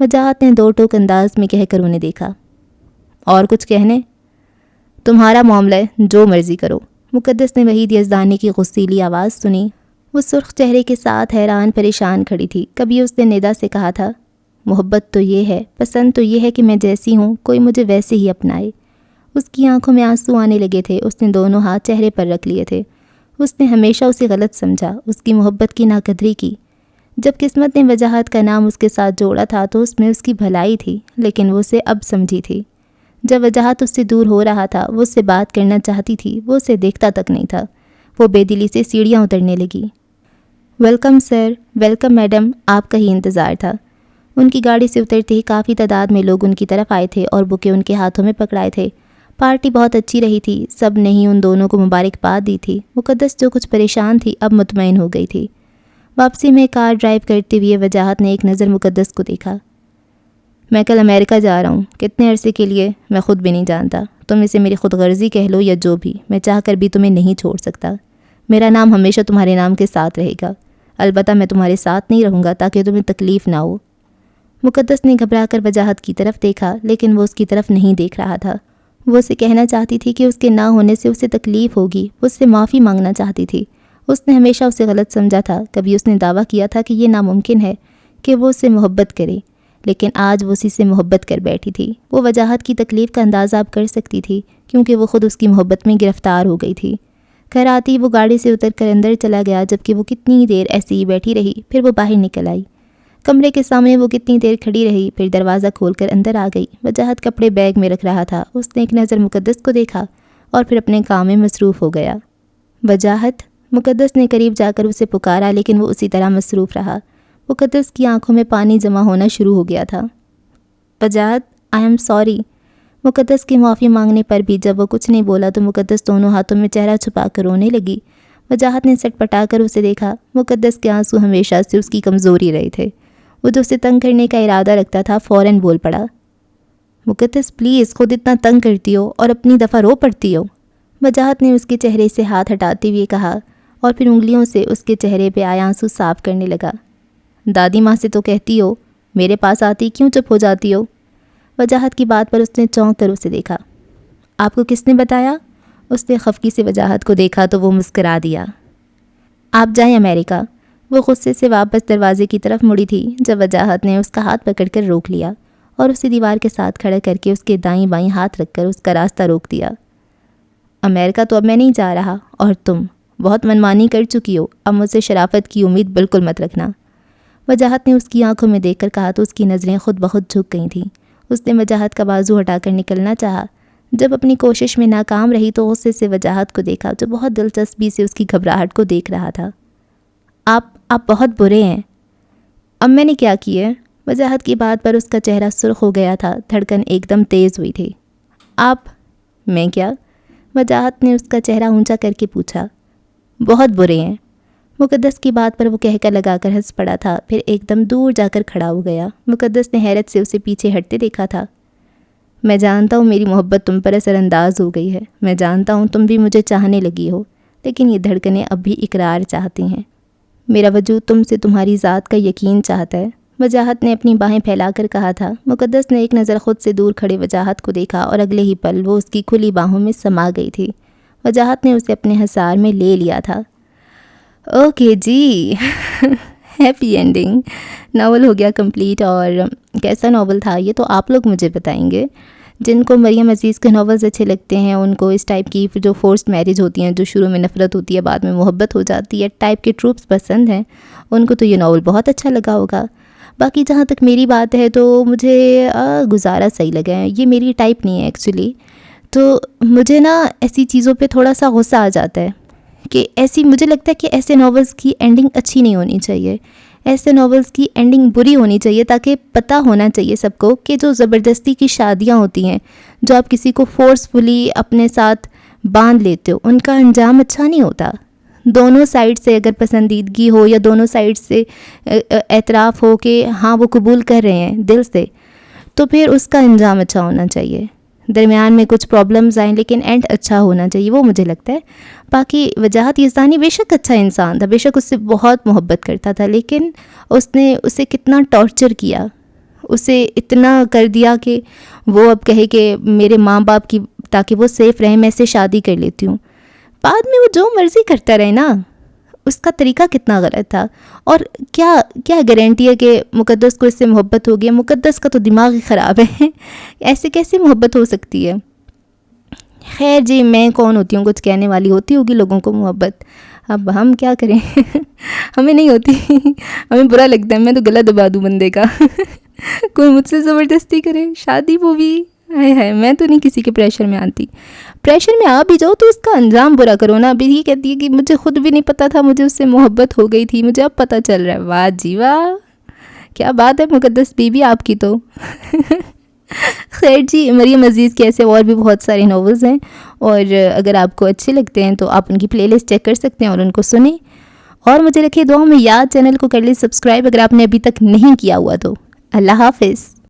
وجاہت نے دو ٹوک انداز میں کہہ کر انہیں دیکھا. اور کچھ کہنے؟ تمہارا معاملہ ہے، جو مرضی کرو. مقدس نے وحید یزدانی کی غصیلی آواز سنی۔ وہ سرخ چہرے کے ساتھ حیران پریشان کھڑی تھی۔ کبھی اس نے ندا سے کہا تھا، محبت تو یہ ہے، پسند تو یہ ہے کہ میں جیسی ہوں کوئی مجھے ویسے ہی اپنائے۔ اس کی آنکھوں میں آنسو آنے لگے تھے۔ اس نے دونوں ہاتھ چہرے پر رکھ لیے تھے۔ اس نے ہمیشہ اسے غلط سمجھا، اس کی محبت کی ناقدری کی۔ جب قسمت نے وجاہت کا نام اس کے ساتھ جوڑا تھا تو اس میں اس کی بھلائی تھی، لیکن وہ اسے اب سمجھی تھی۔ جب وجاہت اس سے دور ہو رہا تھا، وہ اس سے بات کرنا چاہتی تھی، وہ اسے دیکھتا تک نہیں تھا۔ وہ بے دلی سے سیڑھیاں اترنے لگی۔ ویلکم سر، ویلکم میڈم، آپ کا ہی انتظار تھا۔ ان کی گاڑی سے اترتے ہی کافی تعداد میں لوگ ان کی طرف آئے تھے اور بکے ان کے ہاتھوں میں پکڑائے تھے۔ پارٹی بہت اچھی رہی تھی، سب نے ہی ان دونوں کو مبارکباد دی تھی۔ مقدس جو کچھ پریشان تھی اب مطمئن ہو گئی تھی۔ واپسی میں کار ڈرائیو کرتے ہوئے وجاہت نے ایک نظر مقدس کو دیکھا۔ میں کل امریکہ جا رہا ہوں، کتنے عرصے کے لیے میں خود بھی نہیں جانتا۔ تم اسے میری خود غرضی کہہ لو یا جو بھی، میں چاہ کر بھی تمہیں نہیں چھوڑ سکتا۔ میرا نام ہمیشہ تمہارے نام کے ساتھ رہے گا، البتہ میں تمہارے ساتھ نہیں رہوں گا تاکہ تمہیں تکلیف نہ ہو۔ مقدس نے گھبرا کر وجاہت کی طرف دیکھا، لیکن وہ اس کی طرف نہیں دیکھ رہا تھا۔ وہ اسے کہنا چاہتی تھی کہ اس کے نہ ہونے سے اسے تکلیف ہوگی، وہ اس سے معافی مانگنا چاہتی تھی۔ اس نے ہمیشہ اسے غلط سمجھا تھا۔ کبھی اس نے دعویٰ کیا تھا کہ یہ ناممکن ہے کہ وہ اس سے محبت کرے، لیکن آج وہ اسی سے محبت کر بیٹھی تھی۔ وہ وجاہت کی تکلیف کا اندازہ اب کر سکتی تھی، کیونکہ وہ خود اس کی محبت میں گرفتار ہو گئی تھی۔ گھر آتی وہ گاڑی سے اتر کر اندر چلا گیا، جبکہ وہ کتنی دیر ایسے ہی بیٹھی رہی۔ پھر وہ باہر نکل آئی۔ کمرے کے سامنے وہ کتنی دیر کھڑی رہی، پھر دروازہ کھول کر اندر آ گئی۔ وجاہت کپڑے بیگ میں رکھ رہا تھا۔ اس نے ایک نظر مقدس کو دیکھا اور پھر اپنے کام میں مصروف ہو گیا۔ وجاہت، مقدس نے قریب جا کر اسے پکارا، لیکن وہ اسی طرح مصروف رہا۔ مقدس کی آنکھوں میں پانی جمع ہونا شروع ہو گیا تھا۔ وجاہت، آئی ایم سوری۔ مقدس کی معافی مانگنے پر بھی جب وہ کچھ نہیں بولا تو مقدس دونوں ہاتھوں میں چہرہ چھپا کر رونے لگی۔ وجاہت نے سٹ پٹا کر اسے دیکھا۔ مقدس کے آنسو ہمیشہ سے اس کی کمزوری رہے تھے۔ وہ جو اسے تنگ کرنے کا ارادہ رکھتا تھا فوراً بول پڑا، مقدس پلیز، خود اتنا تنگ کرتی ہو اور اپنی دفعہ رو پڑتی ہو۔ وجاہت نے اس کے چہرے سے ہاتھ ہٹاتے ہوئے کہا اور پھر انگلیوں سے اس کے چہرے پہ آئے آنسو صاف کرنے لگا، دادی ماں سے تو کہتی ہو، میرے پاس آتی کیوں چپ ہو جاتی ہو؟ وجاہت کی بات پر اس نے چونک کر اسے دیکھا۔ آپ کو کس نے بتایا؟ اس نے خفگی سے وجاہت کو دیکھا تو وہ مسکرا دیا۔ آپ جائیں امریکہ۔ وہ غصے سے واپس دروازے کی طرف مڑی تھی جب وجاہت نے اس کا ہاتھ پکڑ کر روک لیا اور اسے دیوار کے ساتھ کھڑا کر کے اس کے دائیں بائیں ہاتھ رکھ کر اس کا راستہ روک دیا۔ امریکہ تو اب میں نہیں جا رہا، اور تم بہت منمانی کر چکی ہو، اب مجھ سے شرافت کی امید بالکل مت رکھنا۔ وجاہت نے اس کی آنکھوں میں دیکھ کر کہا تو اس کی نظریں خود بخود جھک گئی تھیں۔ اس نے وجاہت کا بازو ہٹا کر نکلنا چاہا۔ جب اپنی کوشش میں ناکام رہی تو غصے سے وجاہت کو دیکھا جو بہت دلچسپی سے اس کی گھبراہٹ کو دیکھ رہا تھا۔ آپ بہت برے ہیں۔ اب میں نے کیا کی ہے؟ وجاہت کی بات پر اس کا چہرہ سرخ ہو گیا تھا، دھڑکن ایک دم تیز ہوئی تھی۔ میں کیا؟ وجاہت نے اس کا چہرہ اونچا کر کے پوچھا۔ بہت برے ہیں۔ مقدس کی بات پر وہ کہہ لگا کر ہنس پڑا تھا، پھر ایک دم دور جا کر کھڑا ہو گیا۔ مقدس نے حیرت سے اسے پیچھے ہٹتے دیکھا تھا۔ میں جانتا ہوں میری محبت تم پر اثر انداز ہو گئی ہے، میں جانتا ہوں تم بھی مجھے چاہنے لگی ہو، لیکن یہ دھڑکنیں اب بھی اقرار چاہتی ہیں۔ میرا وجود تم سے تمہاری ذات کا یقین چاہتا ہے، وجاہت نے اپنی باہیں پھیلا کر کہا تھا۔ مقدس نے ایک نظر خود سے دور کھڑے وجاہت کو دیکھا اور اگلے ہی پل وہ اس کی کھلی باہوں میں سما گئی تھی۔ وجاہت نے اسے اپنے حصار میں لے لیا تھا۔ اوکے جی ہیپی اینڈنگ، ناول ہو گیا کمپلیٹ۔ اور کیسا ناول تھا یہ تو آپ لوگ مجھے بتائیں گے۔ جن کو مریم عزیز کے ناولز اچھے لگتے ہیں، ان کو اس ٹائپ کی جو فورسڈ میرج ہوتی ہیں، جو شروع میں نفرت ہوتی ہے بعد میں محبت ہو جاتی ہے، ٹائپ کے ٹروپس پسند ہیں، ان کو تو یہ ناول بہت اچھا لگا ہوگا۔ باقی جہاں تک میری بات ہے تو مجھے گزارا صحیح لگا ہے، یہ میری ٹائپ نہیں ہے ایکچولی۔ تو مجھے نا ایسی چیزوں پہ تھوڑا سا غصہ آ جاتا ہے کہ مجھے لگتا ہے کہ ایسے ناولز کی اینڈنگ اچھی نہیں ہونی چاہیے، ایسے ناولز کی اینڈنگ بری ہونی چاہیے، تاکہ پتہ ہونا چاہیے سب کو کہ جو زبردستی کی شادیاں ہوتی ہیں، جو آپ کسی کو فورسفلی اپنے ساتھ باندھ لیتے ہو، ان کا انجام اچھا نہیں ہوتا۔ دونوں سائڈ سے اگر پسندیدگی ہو یا دونوں سائڈ سے اعتراف ہو کہ ہاں وہ قبول کر رہے ہیں دل سے، تو پھر اس کا انجام اچھا ہونا چاہیے۔ درمیان میں کچھ پرابلمز آئیں لیکن اینڈ اچھا ہونا چاہیے، وہ مجھے لگتا ہے۔ باقی وجاہت یزدانی بے شک اچھا انسان تھا، بے شک اس سے بہت محبت کرتا تھا، لیکن اس نے اسے کتنا ٹارچر کیا، اسے اتنا کر دیا کہ وہ اب کہے کہ میرے ماں باپ کی تاکہ وہ سیف رہیں میں اس سے شادی کر لیتی ہوں۔ بعد میں وہ جو مرضی کرتا رہے نا، اس کا طریقہ کتنا غلط تھا. اور کیا گارنٹی ہے کہ مقدس کو اس سے محبت ہوگی؟ مقدس کا تو دماغ ہی خراب ہے. ایسے کیسے محبت ہو سکتی ہے؟ خیر جی، میں کون ہوتی ہوں کچھ کہنے والی؟ ہوتی ہوگی لوگوں کو محبت، اب ہم کیا کریں. ہمیں نہیں ہوتی، ہمیں برا لگتا ہے. میں تو گلا دبا دوں بندے کا. کوئی مجھ سے زبردستی کرے شادی، وہ بھی ہے. میں تو نہیں کسی کے پریشر میں آتی. پریشر میں آ بھی جاؤ تو اس کا انجام برا کرو نا. ابھی یہ کہتی ہے کہ مجھے خود بھی نہیں پتا تھا مجھے اس سے محبت ہو گئی تھی، مجھے اب پتہ چل رہا ہے. واہ جی واہ، کیا بات ہے مقدس بیوی آپ کی تو. خیر جی، مریم عزیز کے ایسے اور بھی بہت سارے ناولز ہیں، اور اگر آپ کو اچھے لگتے ہیں تو آپ ان کی پلے لسٹ چیک کر سکتے ہیں اور ان کو سنیں. اور مجھے رکھے دعاؤں میں یاد. چینل کو کر لیں سبسکرائب اگر آپ نے ابھی تک نہیں کیا ہوا تو. اللہ حافظ.